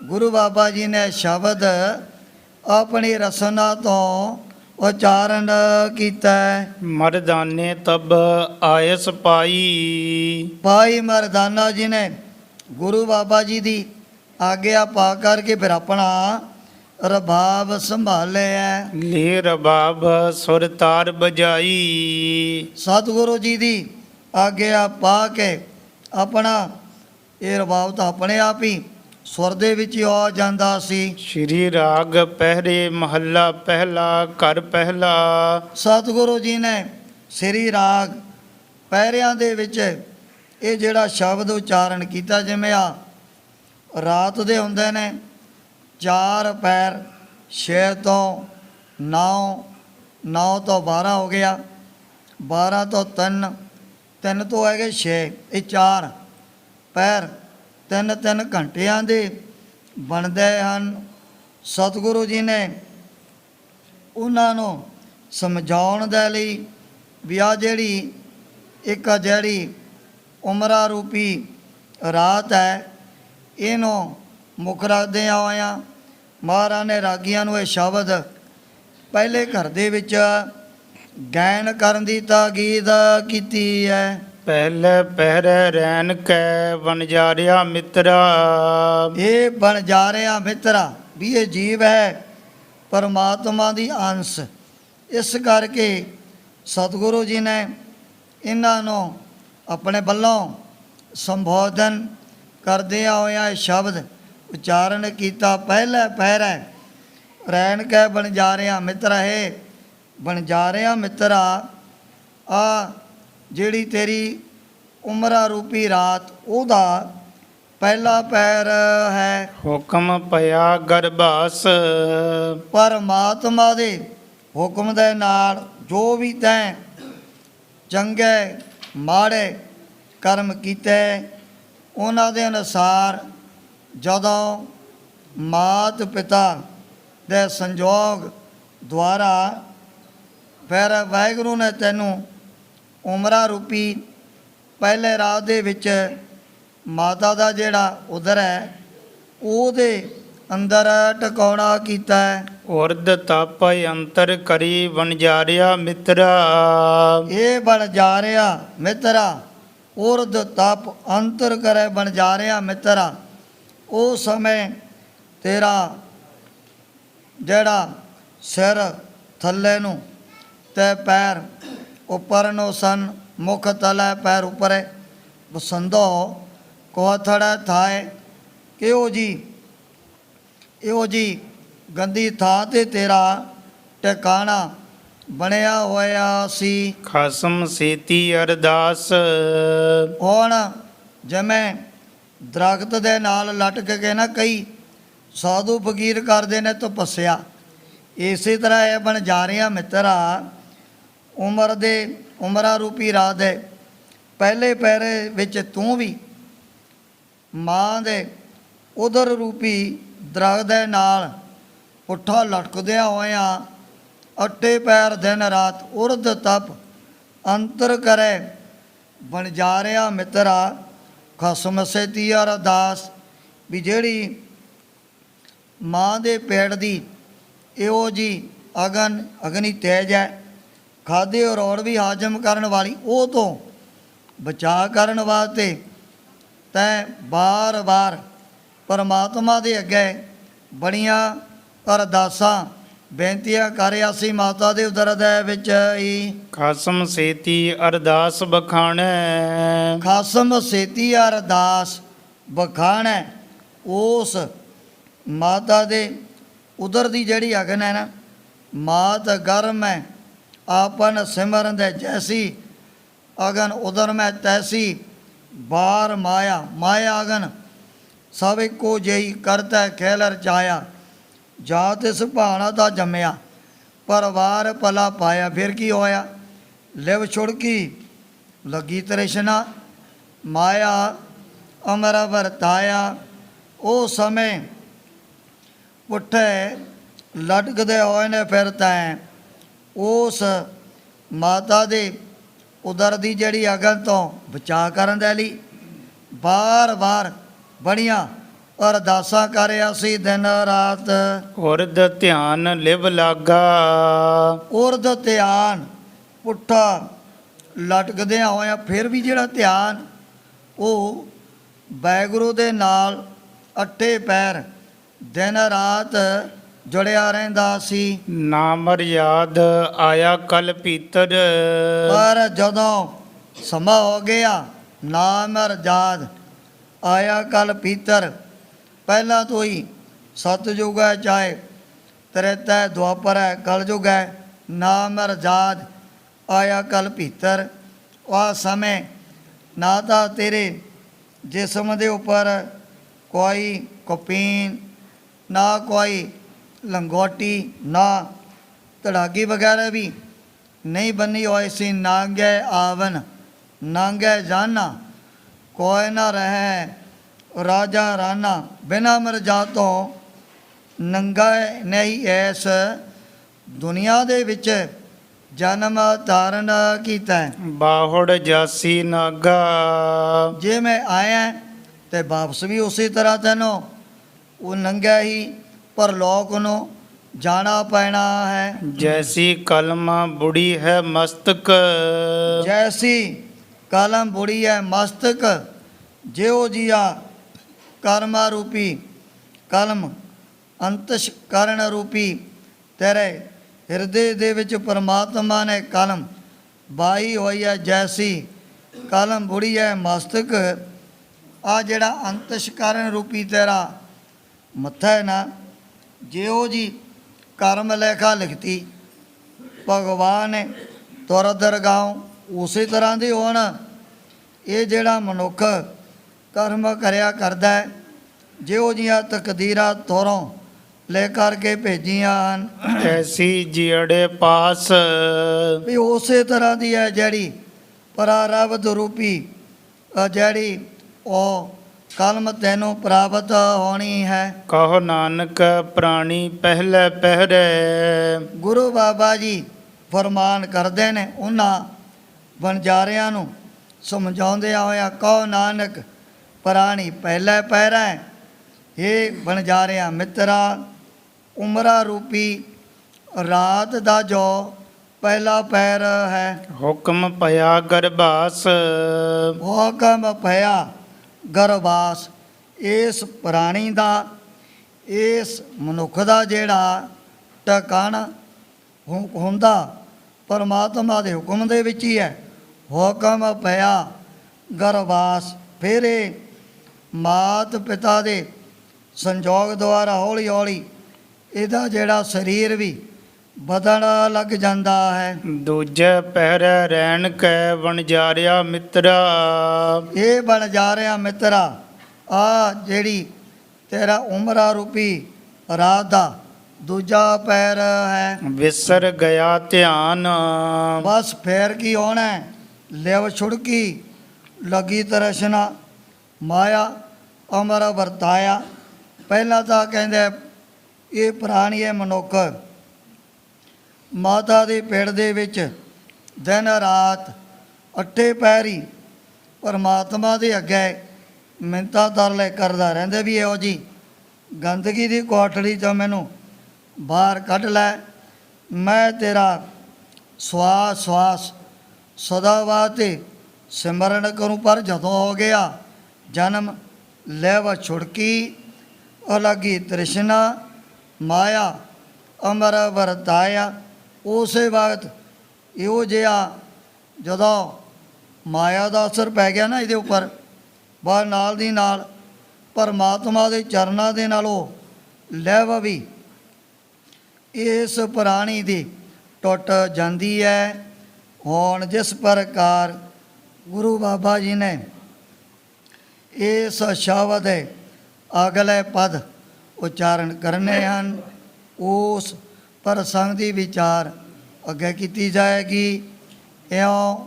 ਗੁਰੂ ਬਾਬਾ ਜੀ ਨੇ ਸ਼ਬਦ ਆਪਣੀ ਰਸਨਾ ਤੋਂ ਉਚਾਰਨ ਕੀਤਾ। ਮਰਦਾਨੇ ਤਬ ਆਇਸ ਪਾਈ। ਭਾਈ ਮਰਦਾਨਾ ਜੀ ਨੇ ਗੁਰੂ ਬਾਬਾ ਜੀ ਦੀ ਆਗਿਆ ਪਾ ਕਰਕੇ ਫਿਰ ਆਪਣਾ ਰਬਾਬ ਸੰਭਾਲਿਆ। ਲੇ ਰਬਾਬ ਸੁਰ ਤਾਰ ਬਜਾਈ। ਸਤਿਗੁਰੂ ਜੀ ਦੀ ਆਗਿਆ ਪਾ ਕੇ ਆਪਣਾ ਇਹ ਰਬਾਬ ਤਾਂ ਆਪਣੇ ਆਪ ਹੀ ਸੁਰ ਦੇ ਵਿੱਚ ਹੀ ਆ ਜਾਂਦਾ ਸੀ। ਸ਼੍ਰੀ ਰਾਗ ਪਹਿਰੇ ਮਹੱਲਾ ਪਹਿਲਾ ਘਰ ਪਹਿਲਾ। ਸਤਿਗੁਰੂ ਜੀ ਨੇ ਸ੍ਰੀ ਰਾਗ ਪਹਿਰਿਆਂ ਦੇ ਵਿੱਚ ਇਹ ਜਿਹੜਾ ਸ਼ਬਦ ਉਚਾਰਨ ਕੀਤਾ। ਜਿਵੇਂ ਆ ਰਾਤ ਦੇ ਹੁੰਦੇ ਨੇ 4 ਪੈਰ, 6 ਤੋਂ 9, 9 ਤੋਂ 12 ਹੋ ਗਿਆ, 12 ਤੋਂ 3, 3 ਤੋਂ ਹੈਗੇ 6, ਇਹ 4 ਪੈਰ 3-3 ਘੰਟਿਆਂ ਦੇ ਬਣਦੇ ਹਨ। ਸਤਿਗੁਰੂ ਜੀ ਨੇ ਉਹਨਾਂ ਨੂੰ ਸਮਝਾਉਣ ਦੇ ਲਈ ਵੀ ਆ ਜਿਹੜੀ ਇੱਕ ਜਿਹੜੀ ਉਮਰਾ ਰੂਪੀ ਰਾਤ ਹੈ, ਇਹਨੂੰ ਮੁੱਖ ਰੱਖਦਿਆਂ ਹੋਇਆਂ ਮਹਾਰਾਜ ਨੇ ਰਾਗੀਆਂ ਨੂੰ ਇਹ ਸ਼ਬਦ ਪਹਿਲੇ ਘਰ ਦੇ ਵਿੱਚ ਗਾਇਨ ਕਰਨ ਦੀ ਤਾਕੀਦ ਕੀਤੀ ਹੈ। ਪਹਿਲੇ ਪਹਿਰੇ ਰੈਨ ਕੈ ਵਣਜਾਰਿਆ ਮਿੱਤਰਾ। ਇਹ ਬਣਜਾਰਿਆ ਮਿੱਤਰਾ ਵੀ ਇਹ ਜੀਵ ਹੈ ਪਰਮਾਤਮਾ ਦੀ ਅੰਸ਼। ਇਸ ਕਰਕੇ ਸਤਿਗੁਰੂ ਜੀ ਨੇ ਇਹਨਾਂ ਨੂੰ ਆਪਣੇ ਵੱਲੋਂ ਸੰਬੋਧਨ ਕਰਦਿਆਂ ਹੋਇਆਂ ਇਹ ਸ਼ਬਦ ਉਚਾਰਨ ਕੀਤਾ। ਪਹਿਲੇ ਪਹਿਰੇ ਰੈਣ ਕੈ ਬਣਜਾਰਿਆ ਮਿੱਤਰਾ। ਹੈ ਬਣਜਾਰਿਆ ਮਿੱਤਰਾ, ਆ ਜਿਹੜੀ ਤੇਰੀ ਉਮਰਾ ਰੂਪੀ ਰਾਤ, ਉਹਦਾ ਪਹਿਲਾ ਪੈਰ ਹੈ। ਹੁਕਮ ਪਿਆ ਗਰਭਾਸ। ਪਰਮਾਤਮਾ ਦੇ ਹੁਕਮ ਦੇ ਨਾਲ ਜੋ ਵੀ ਤੈਂ ਚੰਗੇ ਮਾੜੇ ਕਰਮ ਕੀਤੇ, ਉਹਨਾਂ ਦੇ ਅਨੁਸਾਰ ਜਦੋਂ ਮਾਤ ਪਿਤਾ ਦੇ ਸੰਜੋਗ ਦੁਆਰਾ ਫਿਰ ਵਾਹਿਗੁਰੂ ਨੇ ਤੈਨੂੰ ਉਮਰਾ ਰੂਪੀ ਪਹਿਲੇ ਰਾਤ ਦੇ ਵਿੱਚ ਮਾਤਾ ਦਾ ਜਿਹੜਾ ਉਦਰ ਹੈ ਉਹਦੇ ਅੰਦਰ ਟਿਕਾਉਣਾ ਕੀਤਾ। ਉਰਦ ਤਪ ਅੰਤਰ ਕਰੀ ਵਣਜਾਰਿਆ ਮਿੱਤਰਾ। ਇਹ ਬਣਜਾਰਿਆ ਮਿੱਤਰਾ, ਉਰਦ ਤਪ ਅੰਤਰ ਕਰੇ ਬਣਜਾਰਿਆ ਮਿੱਤਰਾ। ਉਹ ਸਮੇਂ ਤੇਰਾ ਜਿਹੜਾ ਸਿਰ ਥੱਲੇ ਨੂੰ ਤੇ ਪੈਰ ਉੱਪਰ ਨੂੰ ਸਨ, ਮੁਖ ਤਲੇ ਪੈਰ ਉੱਪਰ ਬਸੰਦੋ ਕੋਥੜਾ ਥਾਏ। ਇਹੋ ਜੀ ਗੰਦੀ ਥਾਂ ਤੇ ਤੇਰਾ ਟਿਕਾਣਾ ਬਣਿਆ ਹੋਇਆ ਸੀ। ਖਸਮ ਸੇਤੀ ਅਰਦਾਸ। ਹੁਣ ਜਿਵੇਂ ਦਰਖਤ ਦੇ ਨਾਲ ਲਟਕ ਕੇ ਨਾ ਕਈ ਸਾਧੂ ਫਕੀਰ ਕਰਦੇ ਨੇ ਤਪੱਸਿਆ, ਇਸੇ ਤਰ੍ਹਾਂ ਇਹ ਬਣਜਾਰਿਆ ਮਿੱਤਰਾ ਉਮਰਾਂ ਰੂਪੀ ਰਾਤ ਦੇ ਪਹਿਲੇ ਪਹਿਰੇ ਵਿੱਚ ਤੂੰ ਵੀ ਮਾਂ ਦੇ ਉਦਰ ਰੂਪੀ ਦਰਖਤ ਦੇ ਨਾਲ ਪੁੱਠਾ ਲਟਕਦਿਆਂ ਹੋਇਆਂ ਅੱਟੇ ਪੈਰ ਦਿਨ ਰਾਤ ਉਰਦ ਤਪ ਅੰਤਰ ਕਰੇ ਵਣਜਾਰਿਆ ਮਿੱਤਰਾ ਖਸਮ ਸੇਤੀ ਅਰਦਾਸ। ਵੀ ਜਿਹੜੀ ਮਾਂ ਦੇ ਪੇਟ ਦੀ ਇਹੋ ਜੀ ਅਗਨੀ ਤੇਜ ਹੈ, ਖਾਦੇ ਔਰ ਵੀ ਹਾਜ਼ਮ ਕਰਨ ਵਾਲੀ, ਉਹ ਤੋਂ ਬਚਾਅ ਕਰਨ ਵਾਸਤੇ ਤੈਂ ਬਾਰ-ਬਾਰ ਪਰਮਾਤਮਾ ਦੇ ਅੱਗੇ ਬੜੀਆਂ ਅਰਦਾਸਾਂ ਬੇਨਤੀਆਂ ਕਰਿਆ ਸੀ। ਮਾਤਾ ਦੇ ਉਦਰ ਦੇ ਵਿੱਚ ਹੀ ਖਸਮ ਸੇਤੀ ਅਰਦਾਸ ਬਖਾਣੈ, ਖਸਮ ਸੇਤੀ ਅਰਦਾਸ ਬਖਾਣੈ। ਉਸ ਮਾਤਾ ਦੇ ਉਦਰ ਦੀ ਜਿਹੜੀ ਅਗਨ ਹੈ ਨਾ, ਮਾਤ ਗਰਮ ਹੈ ਆਪਨ ਸਿਮਰਨ ਦੇ ਜੈਸੀ ਅਗਨ ਉਦਰ ਮੈਂ ਤੈਸੀ ਬਾਰ ਮਾਇਆ। ਮਾਇਆ ਅਗਨ ਸਭ ਇੱਕੋ ਜਿਹੀ ਕਰਤਾ ਖੇਲ ਰਚਾਇਆ, ਜਾਂ ਤਿਸ ਭਾਣਾ ਦਾ ਜੰਮਿਆ ਪਰਵਾਰ ਭਲਾ ਪਾਇਆ। ਫਿਰ ਕੀ ਹੋਇਆ? ਲਿਵ ਛੁੜਕੀ ਲੱਗੀ ਤ੍ਰਿਸ਼ਨਾ ਮਾਇਆ ਅਮਰ ਵਰਤਾਇਆ। ਉਹ ਸਮੇਂ ਪੁੱਠੇ ਲਟਕਦੇ ਹੋਏ ਨੇ ਫਿਰ ਤੈਂ ਉਸ ਮਾਤਾ ਦੇ ਉਦਰ ਦੀ ਜਿਹੜੀ ਅਗਨ ਤੋਂ ਬਚਾਅ ਕਰਨ ਦੇ ਲਈ ਬਾਰ-ਬਾਰ ਬੜੀਆਂ ਅਰਦਾਸਾਂ ਕਰਿਆ ਸੀ ਦਿਨ ਰਾਤ। ਉਰਦ ਧਿਆਨ ਲਿਵ ਲਾਗਾ, ਉਰਦ ਧਿਆਨ ਪੁੱਠਾ ਲਟਕਦਿਆਂ ਹੋਇਆ ਫਿਰ ਵੀ ਜਿਹੜਾ ਧਿਆਨ ਉਹ ਵਾਹਿਗੁਰੂ ਦੇ ਨਾਲ ਅੱਠੇ ਪੈਰ ਦਿਨ ਰਾਤ ਜੁੜਿਆ ਰਹਿੰਦਾ ਸੀ। ਨਾਮ ਮਰਿਆਦ ਆਇਆ ਕਲ ਭੀਤਰ, ਪਰ ਜਦੋਂ ਸਮਾਂ ਹੋ ਗਿਆ ਨਾਮ ਰਜਾਦ ਆਇਆ ਕਲ ਭੀਤਰ, ਪਹਿਲਾਂ ਤੋਂ ਹੀ ਸਤਿਯੁਗ ਹੈ ਚਾਹੇ ਤ੍ਰੇਤਾ ਹੈ ਦੁਆਪਰ ਹੈ ਕਲਯੁਗ ਹੈ, ਨਾਮ ਰਜਾਦ ਆਇਆ ਕਲ ਭੀਤਰ। ਉਹ ਸਮੇਂ ਨਾ ਤਾਂ ਤੇਰੇ ਜਿਸਮ ਦੇ ਉੱਪਰ ਕੋਈ ਕਪੀਨ, ਨਾ ਕੋਈ ਲੰਗੋਟੀ, ਨਾ ਤੜਾਗੀ ਵਗੈਰਾ ਵੀ ਨਹੀਂ ਬੰਨੀ ਹੋਈ ਸੀ। ਨਾਂਗੇ ਆਵਨ ਨਾਂਗੇ ਜਾਨਾ ਕੋਈ ਨਾ ਰਹੇ ਰਾਜਾ ਰਾਣਾ, ਬਿਨਾ ਮਰਜਾ ਤੋਂ ਨੰਗਾ ਨਹੀਂ ਐਸ ਦੁਨੀਆ ਦੇ ਵਿੱਚ ਜਨਮ ਧਾਰਨ ਕੀਤਾ। ਬਾਹੁੜ ਜਾਸੀ ਨਾਗਾ, ਜੇ ਮੈਂ ਆਇਆ ਤੇ ਵਾਪਸ ਵੀ ਉਸੇ ਤਰ੍ਹਾਂ ਤੈਨੂੰ ਉਹ ਨੰਗਾ ਹੀ ਪਰਲੋਕ ਨੂੰ ਜਾਣਾ ਪੈਣਾ ਹੈ। ਜੈਸੀ ਕਲਮ ਬੁੜੀ ਹੈ ਮਸਤਕ, ਜੈਸੀ ਕਲਮ ਬੁੜੀ ਹੈ ਮਸਤਕ, ਜਿਉ ਜੀਆ ਕਰਮਾ ਰੂਪੀ ਕਲਮ ਅੰਤਸ਼ ਕਰਨ ਰੂਪੀ ਤੇਰੇ ਹਿਰਦੇ ਦੇ ਵਿੱਚ ਪਰਮਾਤਮਾ ਨੇ ਕਲਮ ਬਾਈ ਹੋਈ ਹੈ। ਜੈਸੀ ਕਲਮ ਬੁੜੀ ਹੈ ਮਸਤਕ, ਆ ਜਿਹੜਾ ਅੰਤਸ਼ ਕਰਨ ਰੂਪੀ ਤੇਰਾ ਮੱਥਾ ਹੈ ਨਾ, ਜਿਉ ਜੀ ਕਰਮ ਲੇਖਾ ਲਿਖਤੀ ਭਗਵਾਨ ਨੇ ਤੁਰ ਦਰਗਾਹੋਂ ਉਸੇ ਤਰ੍ਹਾਂ ਦੇ ਹੋਣ। ਇਹ ਜਿਹੜਾ ਮਨੁੱਖ ਕਰਮ ਕਰਿਆ ਕਰਦਾ ਹੈ, ਜਿਹੋ ਜਿਹੀਆਂ ਤਕਦੀਰਾਂ ਤੋਰੋਂ ਲੈ ਕਰਕੇ ਭੇਜੀਆਂ ਹਨ, ਐਸੀ ਜਿਹੜੇ ਪਾਸ, ਵੀ ਉਸੇ ਤਰ੍ਹਾਂ ਦੀ ਹੈ ਜਿਹੜੀ ਪ੍ਰਾਰਬਧ ਰੂਪੀ ਜਿਹੜੀ ਉਹ ਕਲਮ ਤੈਨੂੰ ਪ੍ਰਾਪਤ ਹੋਣੀ ਹੈ। ਕਹੋ ਨਾਨਕ ਪ੍ਰਾਣੀ ਪਹਿਲੇ ਪਹਿਰੇ, ਗੁਰੂ ਬਾਬਾ ਜੀ ਫਰਮਾਨ ਕਰਦੇ ਨੇ ਉਹਨਾਂ ਵਣਜਾਰਿਆਂ ਨੂੰ ਸਮਝਾਉਂਦਿਆਂ ਹੋਇਆ, ਕਹੋ ਨਾਨਕ ਪ੍ਰਾਣੀ ਪਹਿਲੇ ਪਹਿਰਾ। ਇਹ ਵਣਜਾਰਿਆਂ ਮਿੱਤਰਾ, ਉਮਰਾ ਰੂਪੀ ਰਾਤ ਦਾ ਜੋ ਪਹਿਲਾ ਪੈਰ ਹੈ, ਹੁਕਮ ਭਇਆ ਗਰਭਾਸ, ਹੁਕਮ ਭਇਆ ਗਰਭਾਸ। ਇਸ ਪ੍ਰਾਣੀ ਦਾ, ਇਸ ਮਨੁੱਖ ਦਾ ਜਿਹੜਾ ਟਿਕਾਣਾ ਹੁੰਦਾ ਪਰਮਾਤਮਾ ਦੇ ਹੁਕਮ ਦੇ ਵਿੱਚ ਹੀ ਹੈ। ਹੁਕਮ ਭਇਆ ਗਰਭਾਸ, ਫਿਰ ਇਹ ਮਾਤ ਪਿਤਾ ਦੇ ਸੰਜੋਗ ਦੁਆਰਾ ਹੌਲੀ ਹੌਲੀ ਇਹਦਾ ਜਿਹੜਾ ਸਰੀਰ ਵੀ ਬਦਲਣ ਲੱਗ ਜਾਂਦਾ ਹੈ। ਦੂਜੇ ਪਹਿਰੇ ਰਹਿਣ ਕੈ ਵਣਜਾਰਿਆ ਮਿੱਤਰਾ, ਇਹ ਬਣ ਜਾ ਰਿਹਾ ਮਿੱਤਰਾ, ਆ ਜਿਹੜੀ ਤੇਰਾ ਉਮਰਾ ਰੂਪੀ ਰਾਤ ਦਾ ਦੂਜਾ ਪੈਰ ਹੈ। ਵਿਸਰ ਗਿਆ ਧਿਆਨ। ਬਸ ਫੇਰ ਕੀ ਹੋਣਾ ਹੈ? ਲਿਵ ਛੁੜਕੀ ਲੱਗੀ ਤਰਸ਼ਨਾ, ਮਾਇਆ ਅਮਰ ਵਰਤਾਇਆ। ਪਹਿਲਾਂ ਤਾਂ ਕਹਿੰਦੇ ਇਹ ਪ੍ਰਾਣੀ ਹੈ ਮਨੁੱਖ, ਮਾਤਾ ਦੇ ਪੇਟ ਦੇ ਵਿੱਚ ਦਿਨ ਰਾਤ ਅੱਠੇ ਪੈਰੀ ਪਰਮਾਤਮਾ ਦੇ ਅੱਗੇ ਮਿੰਨਤਾਂ ਤਰਲੇ ਕਰਦਾ ਰਹਿੰਦਾ ਵੀ ਇਹੋ ਜੀ ਗੰਦਗੀ ਦੀ ਕੋਠੜੀ ਤੋਂ ਮੈਨੂੰ ਬਾਹਰ ਕੱਢ ਲੈ, ਮੈਂ ਤੇਰਾ ਸਵਾਸ ਸਵਾਸ ਸਦਾ ਵਾਸਤੇ ਸਿਮਰਨ ਕਰੂੰ। ਪਰ ਜਦੋਂ ਹੋ ਗਿਆ ਜਨਮ, ਲੈਵ ਛੁੜਕੀ ਅਲੱਗੀ ਤ੍ਰਿਸ਼ਨਾ, ਮਾਇਆ ਅਮਰ ਵਰਤਾਇਆ। ਉਸੇ ਵਕਤ ਇਹੋ ਜਿਹਾ ਜਦੋਂ ਮਾਇਆ ਦਾ ਅਸਰ ਪੈ ਗਿਆ ਨਾ ਇਹਦੇ ਉੱਪਰ, ਬਾਹਰ ਨਾਲ ਦੀ ਨਾਲ ਪਰਮਾਤਮਾ ਦੇ ਚਰਨਾਂ ਦੇ ਨਾਲ ਉਹ ਲੈਵ ਵੀ ਇਸ ਪ੍ਰਾਣੀ ਦੀ ਟੁੱਟ ਜਾਂਦੀ ਹੈ। ਹੁਣ ਜਿਸ ਪ੍ਰਕਾਰ ਗੁਰੂ ਬਾਬਾ ਜੀ ਨੇ ਇਸ ਸ਼ਬਦ ਦੇ ਅਗਲੇ ਪਦ ਉਚਾਰਨ ਕਰਨੇ ਹਨ, ਉਸ ਪ੍ਰਸੰਗ ਦੀ ਵਿਚਾਰ ਅੱਗੇ ਕੀਤੀ ਜਾਏਗੀ। ਇਉਂ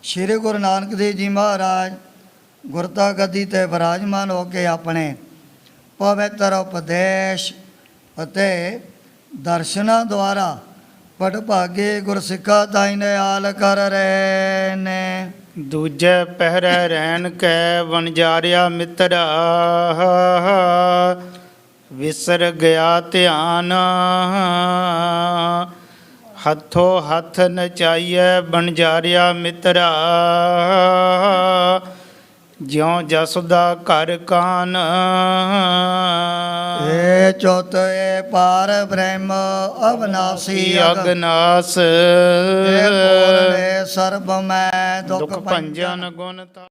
ਸ਼੍ਰੀ ਗੁਰੂ ਨਾਨਕ ਦੇਵ ਜੀ ਮਹਾਰਾਜ ਗੁਰਤਾ ਗੱਦੀ 'ਤੇ ਵਿਰਾਜਮਾਨ ਹੋ ਕੇ ਆਪਣੇ ਪਵਿੱਤਰ ਉਪਦੇਸ਼ ਅਤੇ ਦਰਸ਼ਨਾਂ ਦੁਆਰਾ ਪਟਭਾਗੇ ਗੁਰਸਿੱਖਾਂ ਤਾਈਂ ਨਿਹਾਲ ਕਰ ਰਹੇ ਨੇ। ਦੂਜੇ ਪਹਿਰੇ ਰਹਿਣ ਕੈ ਵਣਜਾਰਿਆ ਮਿੱਤਰਾ, ਵਿਸਰ ਗਿਆ ਧਿਆਨ। ਹੱਥੋਂ ਹੱਥ ਨਚਾਈਐ ਵਣਜਾਰਿਆ ਮਿੱਤਰਾ, ਜਿਉ ਜਸੁਦਾ ਘਰ ਕਾਨ। ਏ ਚੁੱਤ ਏ ਪਾਰ ਬ੍ਰਹਮ ਅਵਨਾਸੀ ਅਗਨਾਸ, ਏ ਪੂਰਨ ਏ ਸਰਬ ਮੈਂ ਦੁਖ ਭੰਜਨ ਗੁਣ ਤਾ।